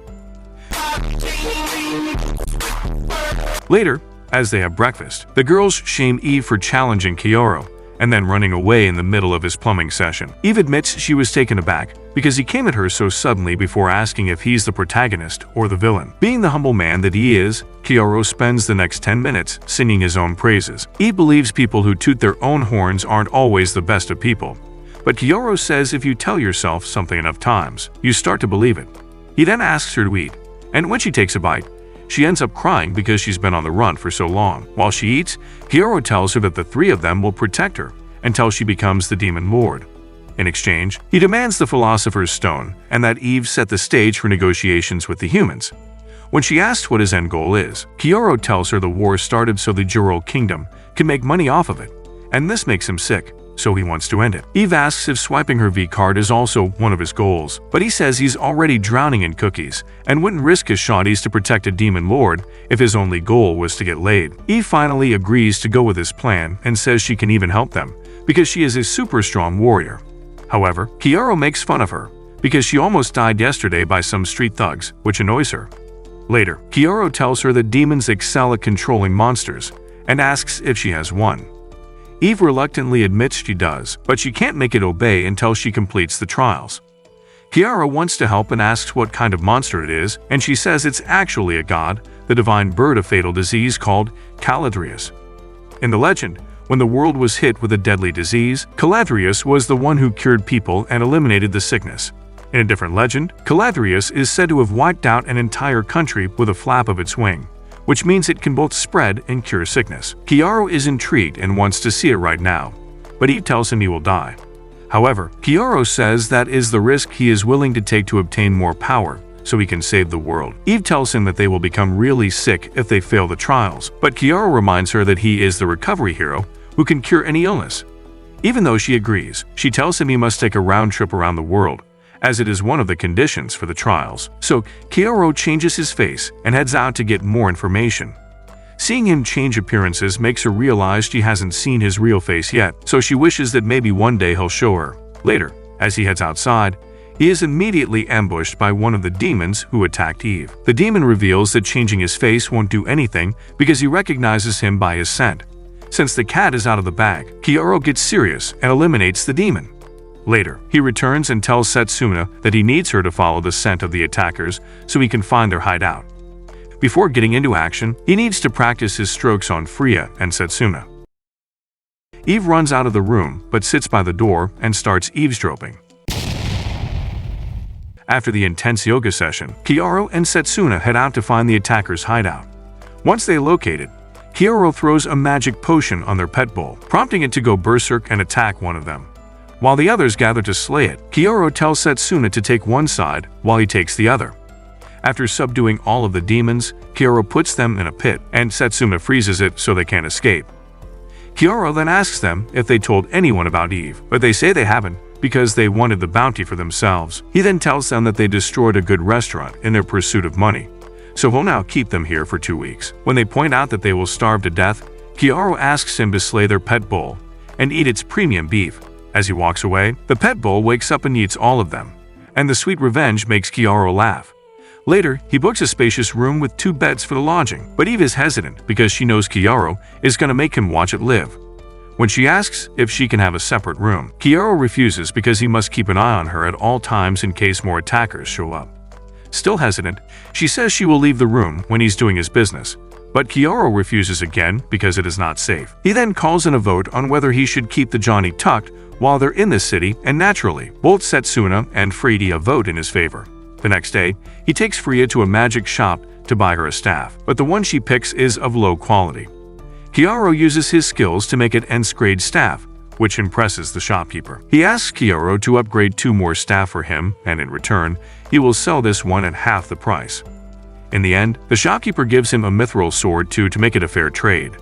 Later, as they have breakfast, the girls shame Eve for challenging Kyoru and then running away in the middle of his plumbing session. Eve admits she was taken aback because he came at her so suddenly before asking if he's the protagonist or the villain. Being the humble man that he is, Kyoru spends the next 10 minutes singing his own praises. Eve believes people who toot their own horns aren't always the best of people, but Kyoru says if you tell yourself something enough times, you start to believe it. He then asks her to eat, and when she takes a bite, she ends up crying because she's been on the run for so long. While she eats, Kyoru tells her that the three of them will protect her until she becomes the demon lord. In exchange, he demands the Philosopher's Stone and that Eve set the stage for negotiations with the humans. When she asks what his end goal is, Kyoru tells her the war started so the Juro Kingdom can make money off of it, and this makes him sick, so he wants to end it. Eve asks if swiping her V card is also one of his goals, but he says he's already drowning in cookies and wouldn't risk his shawties to protect a demon lord if his only goal was to get laid. Eve finally agrees to go with his plan and says she can even help them because she is a super strong warrior. However, Kyoru makes fun of her because she almost died yesterday by some street thugs, which annoys her. Later, Kyoru tells her that demons excel at controlling monsters and asks if she has one. Eve reluctantly admits she does, but she can't make it obey until she completes the trials. Kyoru wants to help and asks what kind of monster it is, and she says it's actually a god, the divine bird of fatal disease called Caladrius. In the legend, when the world was hit with a deadly disease, Caladrius was the one who cured people and eliminated the sickness. In a different legend, Caladrius is said to have wiped out an entire country with a flap of its wing, which means it can both spread and cure sickness. Kyoru is intrigued and wants to see it right now, but Eve tells him he will die. However, Kyoru says that is the risk he is willing to take to obtain more power, so he can save the world. Eve tells him that they will become really sick if they fail the trials, but Kiara reminds her that he is the recovery hero who can cure any illness. Even though she agrees, she tells him he must take a round trip around the world, as it is one of the conditions for the trials. So Kiara changes his face and heads out to get more information. Seeing him change appearances makes her realize she hasn't seen his real face yet, so she wishes that maybe one day he'll show her. Later, as he heads outside, he is immediately ambushed by one of the demons who attacked Eve. The demon reveals that changing his face won't do anything because he recognizes him by his scent. Since the cat is out of the bag, Kiara gets serious and eliminates the demon. Later, he returns and tells Setsuna that he needs her to follow the scent of the attackers so he can find their hideout. Before getting into action, he needs to practice his strokes on Freya and Setsuna. Eve runs out of the room but sits by the door and starts eavesdropping. After the intense yoga session, Kiara and Setsuna head out to find the attackers' hideout. Once they locate it, Kiara throws a magic potion on their pet bull, prompting it to go berserk and attack one of them. While the others gather to slay it, Kiara tells Setsuna to take one side while he takes the other. After subduing all of the demons, Kiara puts them in a pit, and Setsuna freezes it so they can't escape. Kiara then asks them if they told anyone about Eve, but they say they haven't because they wanted the bounty for themselves. He then tells them that they destroyed a good restaurant in their pursuit of money, so he'll now keep them here for 2 weeks. When they point out that they will starve to death, Kiara asks him to slay their pet bull and eat its premium beef. As he walks away, the pet bull wakes up and eats all of them, and the sweet revenge makes Kiara laugh. Later, he books a spacious room with 2 beds for the lodging, but Eve is hesitant because she knows Kiara is going to make him watch it live. When she asks if she can have a separate room, Kiara refuses because he must keep an eye on her at all times in case more attackers show up. Still hesitant, she says she will leave the room when he's doing his business, but Kiara refuses again because it is not safe. He then calls in a vote on whether he should keep the Johnny tucked while they're in this city, and naturally, both Setsuna and Freya vote in his favor. The next day, he takes Freya to a magic shop to buy her a staff, but the one she picks is of low quality. Kiara uses his skills to make it Nth-grade staff, which impresses the shopkeeper. He asks Kiara to upgrade 2 more staff for him, and in return, he will sell this one at half the price. In the end, the shopkeeper gives him a mithril sword too to make it a fair trade.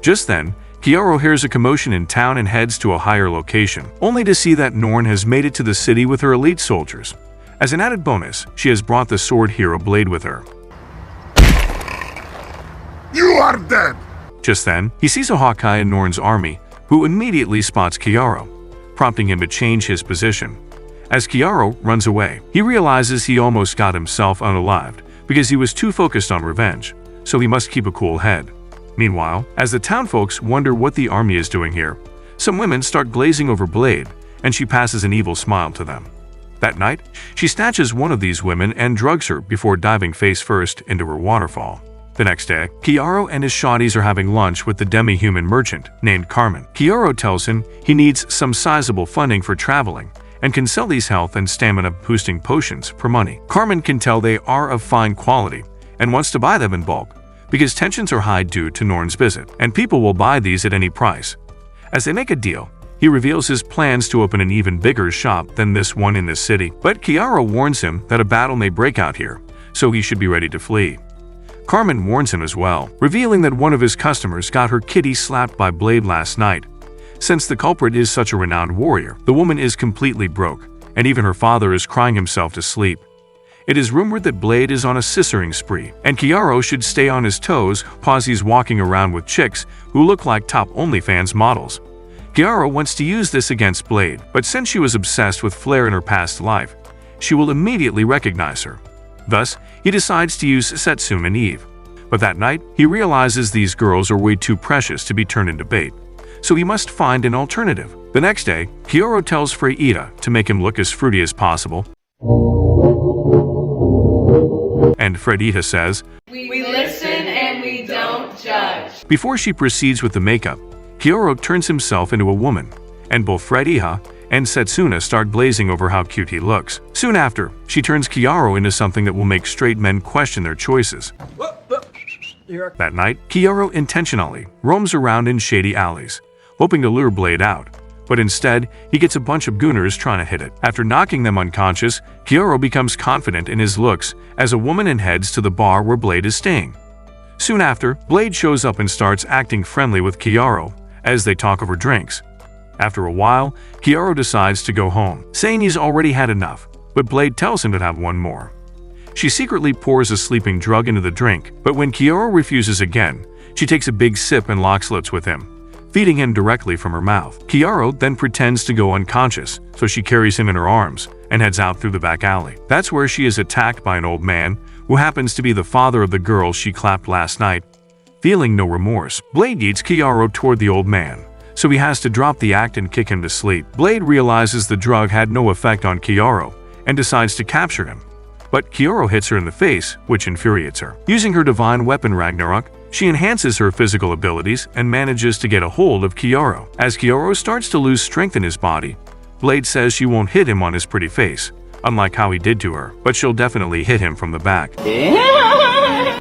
Just then, Kiara hears a commotion in town and heads to a higher location, only to see that Norn has made it to the city with her elite soldiers. As an added bonus, she has brought the sword hero blade with her. You are dead! Just then, he sees a Hawkeye in Norn's army, who immediately spots Kiara, prompting him to change his position. As Kiara runs away, he realizes he almost got himself unalived because he was too focused on revenge, so he must keep a cool head. Meanwhile, as the townfolks wonder what the army is doing here, some women start glazing over Blade, and she passes an evil smile to them. That night, she snatches one of these women and drugs her before diving face first into her waterfall. The next day, Kiara and his shawties are having lunch with the demi-human merchant named Carmen. Kiara tells him he needs some sizable funding for traveling and can sell these health and stamina-boosting potions for money. Carmen can tell they are of fine quality and wants to buy them in bulk because tensions are high due to Norn's visit, and people will buy these at any price. As they make a deal, he reveals his plans to open an even bigger shop than this one in this city, but Kiara warns him that a battle may break out here, so he should be ready to flee. Carmen warns him as well, revealing that one of his customers got her kitty slapped by Blade last night. Since the culprit is such a renowned warrior, the woman is completely broke, and even her father is crying himself to sleep. It is rumored that Blade is on a scissoring spree, and Kiara should stay on his toes cause he's walking around with chicks who look like top OnlyFans models. Kiara wants to use this against Blade, but since she was obsessed with Flair in her past life, she will immediately recognize her. Thus, he decides to use Setsuna and Eve. But that night, he realizes these girls are way too precious to be turned into bait, so he must find an alternative. The next day, Kiara tells Freya to make him look as fruity as possible, and Freya says, We listen and we don't judge. Before she proceeds with the makeup, Kiara turns himself into a woman, and both Freya and Setsuna start glazing over how cute he looks. Soon after, she turns Kiara into something that will make straight men question their choices. That night, Kiara intentionally roams around in shady alleys, hoping to lure Blade out, but instead, he gets a bunch of gooners trying to hit it. After knocking them unconscious, Kyoto becomes confident in his looks as a woman and heads to the bar where Blade is staying. Soon after, Blade shows up and starts acting friendly with Kyoto as they talk over drinks. After a while, Kyoto decides to go home, saying he's already had enough, but Blade tells him to have one more. She secretly pours a sleeping drug into the drink, but when Kyoto refuses again, she takes a big sip and locks lips with him, feeding him directly from her mouth. Kyoto then pretends to go unconscious, so she carries him in her arms and heads out through the back alley. That's where she is attacked by an old man who happens to be the father of the girl she clapped last night. Feeling no remorse, Blade yeets Kyoto toward the old man, so he has to drop the act and kick him to sleep. Blade realizes the drug had no effect on Kyoto and decides to capture him, but Kyoto hits her in the face, which infuriates her. Using her divine weapon Ragnarok, she enhances her physical abilities and manages to get a hold of Kyoto. As Kyoto starts to lose strength in his body, Blade says she won't hit him on his pretty face, unlike how he did to her, but she'll definitely hit him from the back.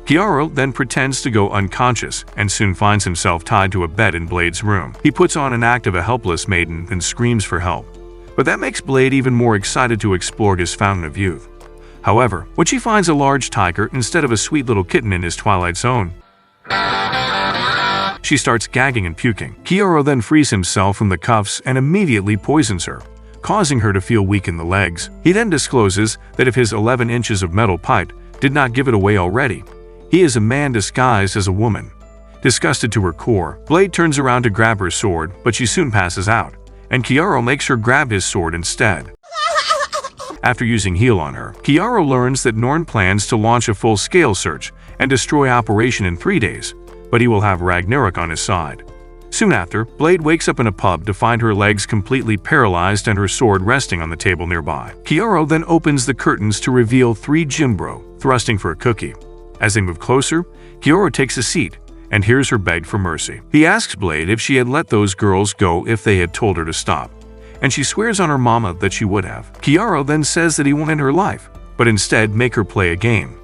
Kyoto then pretends to go unconscious and soon finds himself tied to a bed in Blade's room. He puts on an act of a helpless maiden and screams for help, but that makes Blade even more excited to explore his fountain of youth. However, when she finds a large tiger instead of a sweet little kitten in his twilight zone, she starts gagging and puking. Kyoto then frees himself from the cuffs and immediately poisons her, causing her to feel weak in the legs. He then discloses that if his 11 inches of metal pipe did not give it away already, he is a man disguised as a woman. Disgusted to her core, Blade turns around to grab her sword, but she soon passes out, and Kyoto makes her grab his sword instead. After using heal on her, Kyoto learns that Norn plans to launch a full-scale search and destroy Operation in 3 days, but he will have Ragnarok on his side. Soon after, Blade wakes up in a pub to find her legs completely paralyzed and her sword resting on the table nearby. Kyoto then opens the curtains to reveal 3 Jimbro, thrusting for a cookie. As they move closer, Kyoto takes a seat and hears her beg for mercy. He asks Blade if she had let those girls go if they had told her to stop, and she swears on her mama that she would have. Kyoto then says that he won't end her life, but instead make her play a game.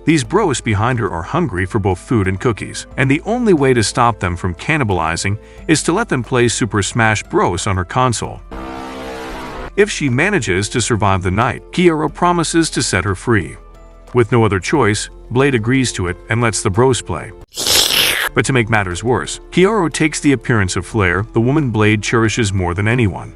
These bros behind her are hungry for both food and cookies, and the only way to stop them from cannibalizing is to let them play Super Smash Bros. On her console. If she manages to survive the night, Kyoto promises to set her free. With no other choice, Blade agrees to it and lets the bros play. But to make matters worse, Kyoto takes the appearance of Flare, the woman Blade cherishes more than anyone.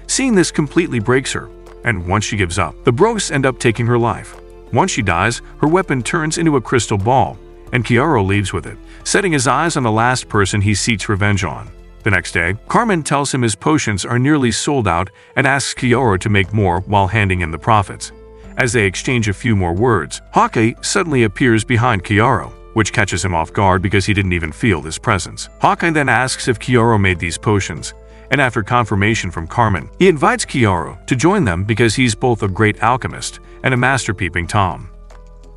Seeing this completely breaks her, and once she gives up, the bros end up taking her life. Once she dies, her weapon turns into a crystal ball, and Kyoto leaves with it, setting his eyes on the last person he seeks revenge on. The next day, Carmen tells him his potions are nearly sold out and asks Kyoto to make more while handing him the profits. As they exchange a few more words, Hawkeye suddenly appears behind Kyoto, which catches him off guard because he didn't even feel his presence. Hawkeye then asks if Kyoto made these potions, and after confirmation from Carmen, he invites Kyoto to join them because he's both a great alchemist and a master peeping Tom.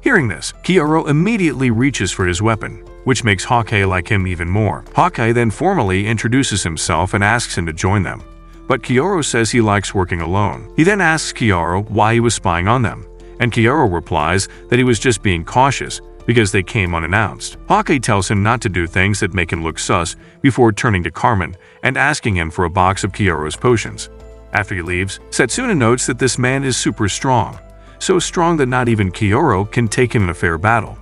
Hearing this, Kyoto immediately reaches for his weapon, which makes Hawkeye like him even more. Hawkeye then formally introduces himself and asks him to join them, but Kyoto says he likes working alone. He then asks Kyoto why he was spying on them, and Kyoto replies that he was just being cautious because they came unannounced. Hawkeye tells him not to do things that make him look sus before turning to Carmen and asking him for a box of Kyoto's potions. After he leaves, Setsuna notes that this man is super strong, so strong that not even Kyoto can take him in a fair battle.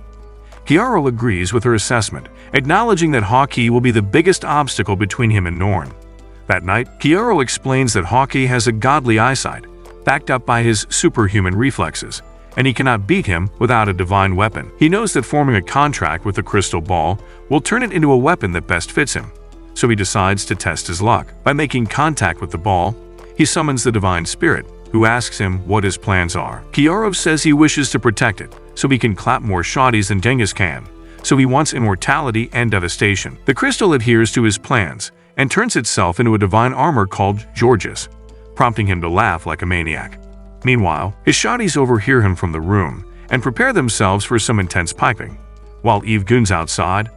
Kyoto agrees with her assessment, acknowledging that Hawkeye will be the biggest obstacle between him and Norn. That night, Kyoto explains that Hawkeye has a godly eyesight, backed up by his superhuman reflexes, and he cannot beat him without a divine weapon. He knows that forming a contract with the crystal ball will turn it into a weapon that best fits him, so he decides to test his luck. By making contact with the ball, he summons the divine spirit, who asks him what his plans are. Kyoto says he wishes to protect it, so he can clap more shotties than Genghis Khan, so he wants immortality and devastation. The crystal adheres to his plans and turns itself into a divine armor called Georges, prompting him to laugh like a maniac. Meanwhile, his shotties overhear him from the room and prepare themselves for some intense piping, while Eve goons outside.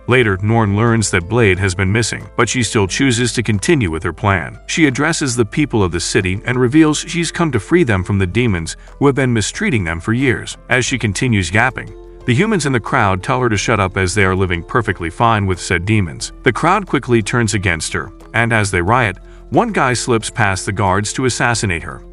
Later, Norn learns that Blade has been missing, but she still chooses to continue with her plan. She addresses the people of the city and reveals she's come to free them from the demons who have been mistreating them for years. As she continues yapping, The humans in the crowd tell her to shut up as they are living perfectly fine with said demons. The crowd quickly turns against her, and as they riot, one guy slips past the guards to assassinate her.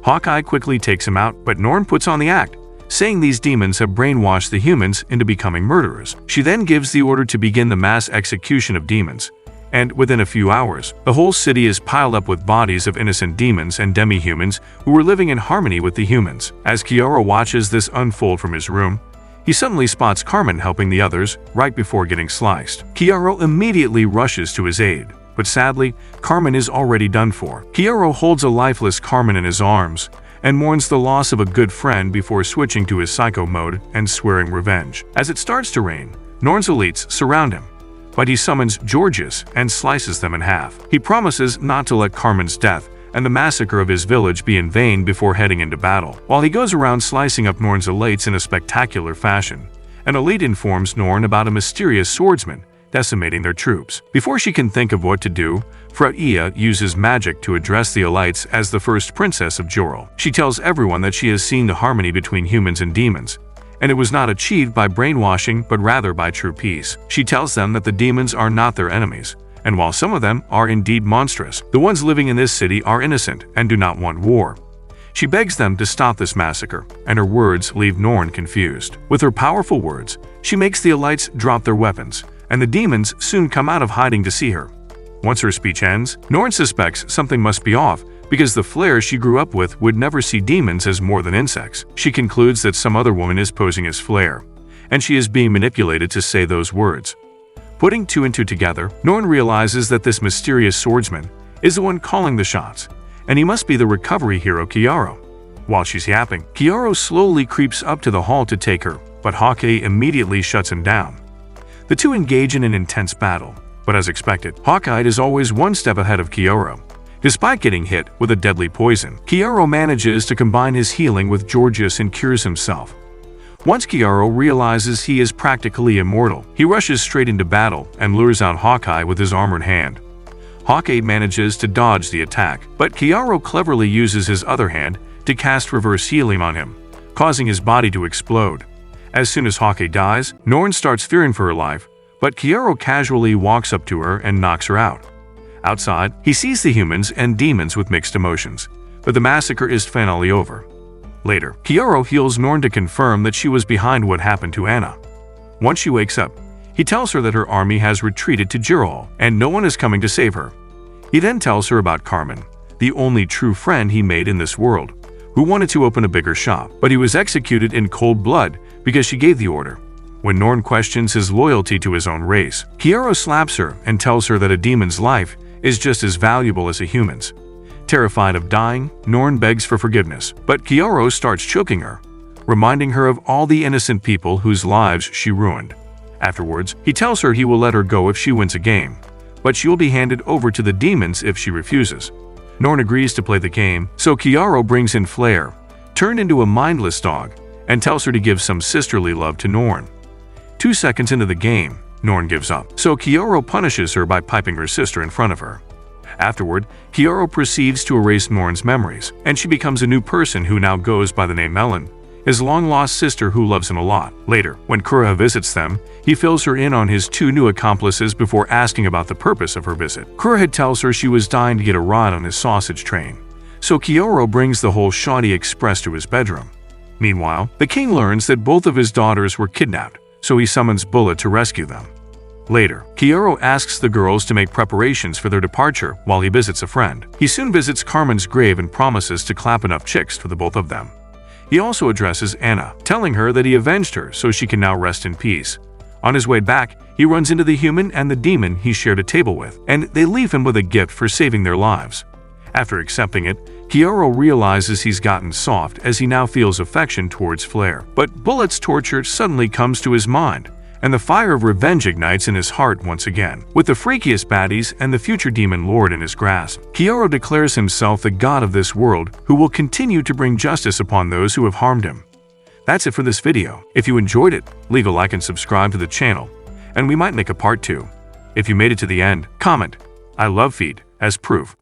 Hawkeye quickly takes him out, but Norn puts on the act, saying these demons have brainwashed the humans into becoming murderers. She then gives the order to begin the mass execution of demons, and within a few hours, the whole city is piled up with bodies of innocent demons and demi-humans who were living in harmony with the humans. As Kiara watches this unfold from his room, he suddenly spots Carmen helping the others right before getting sliced. Kiara immediately rushes to his aid, but sadly, Carmen is already done for. Kiara holds a lifeless Carmen in his arms and mourns the loss of a good friend before switching to his psycho mode and swearing revenge. As it starts to rain, Norn's elites surround him, but he summons Georgius and slices them in half. He promises not to let Carmen's death and the massacre of his village be in vain before heading into battle. While he goes around slicing up Norn's elites in a spectacular fashion, an elite informs Norn about a mysterious swordsman decimating their troops. Before she can think of what to do, Freya uses magic to address the elites as the first princess of Jorel. She tells everyone that she has seen the harmony between humans and demons, and it was not achieved by brainwashing but rather by true peace. She tells them that the demons are not their enemies, and while some of them are indeed monstrous, the ones living in this city are innocent and do not want war. She begs them to stop this massacre, and her words leave Norn confused. With her powerful words, she makes the elites drop their weapons, and the demons soon come out of hiding to see her. Once her speech ends, Norn suspects something must be off because the Flair she grew up with would never see demons as more than insects. She concludes that some other woman is posing as Flair, and she is being manipulated to say those words. Putting two and two together, Norn realizes that this mysterious swordsman is the one calling the shots, and he must be the recovery hero Kiara. While she's yapping, Kiara slowly creeps up to the hall to take her, but Hawkeye immediately shuts him down. The two engage in an intense battle, but as expected, Hawkeye is always one step ahead of Kiara. Despite getting hit with a deadly poison, Kiara manages to combine his healing with Georgius and cures himself. Once Kiara realizes he is practically immortal, he rushes straight into battle and lures out Hawkeye with his armored hand. Hawkeye manages to dodge the attack, but Kiara cleverly uses his other hand to cast reverse healing on him, causing his body to explode. As soon as Hawkeye dies, Norn starts fearing for her life, but Kiara casually walks up to her and knocks her out. Outside, he sees the humans and demons with mixed emotions, but the massacre is finally over. Later, Kiara heals Norn to confirm that she was behind what happened to Anna. Once she wakes up, he tells her that her army has retreated to Jorel, and no one is coming to save her. He then tells her about Carmen, the only true friend he made in this world, who wanted to open a bigger shop, but he was executed in cold blood because she gave the order. When Norn questions his loyalty to his own race, Kiara slaps her and tells her that a demon's life is just as valuable as a human's. Terrified of dying, Norn begs for forgiveness, but Kiara starts choking her, reminding her of all the innocent people whose lives she ruined. Afterwards, he tells her he will let her go if she wins a game, but she will be handed over to the demons if she refuses. Norn agrees to play the game, so Kiara brings in Flair, turned into a mindless dog, and tells her to give some sisterly love to Norn. 2 seconds into the game, Norn gives up, so Kiara punishes her by piping her sister in front of her. Afterward, Kiara proceeds to erase Norn's memories, and she becomes a new person who now goes by the name Ellen, his long-lost sister who loves him a lot. Later, when Kura visits them, he fills her in on his 2 new accomplices before asking about the purpose of her visit. Kura tells her she was dying to get a ride on his sausage train, so Kiara brings the whole Shoddy Express to his bedroom. Meanwhile, the king learns that both of his daughters were kidnapped, so he summons Bullet to rescue them. Later, Kiara asks the girls to make preparations for their departure while he visits a friend. He soon visits Carmen's grave and promises to clap enough chicks for the both of them. He also addresses Anna, telling her that he avenged her so she can now rest in peace. On his way back, he runs into the human and the demon he shared a table with, and they leave him with a gift for saving their lives. After accepting it, Kiara realizes he's gotten soft as he now feels affection towards Flair. But Bullet's torture suddenly comes to his mind, and the fire of revenge ignites in his heart once again. With the freakiest baddies and the future demon lord in his grasp, Kiara declares himself the god of this world who will continue to bring justice upon those who have harmed him. That's it for this video. If you enjoyed it, leave a like and subscribe to the channel, and we might make a part 2. If you made it to the end, comment, "I love feed," as proof.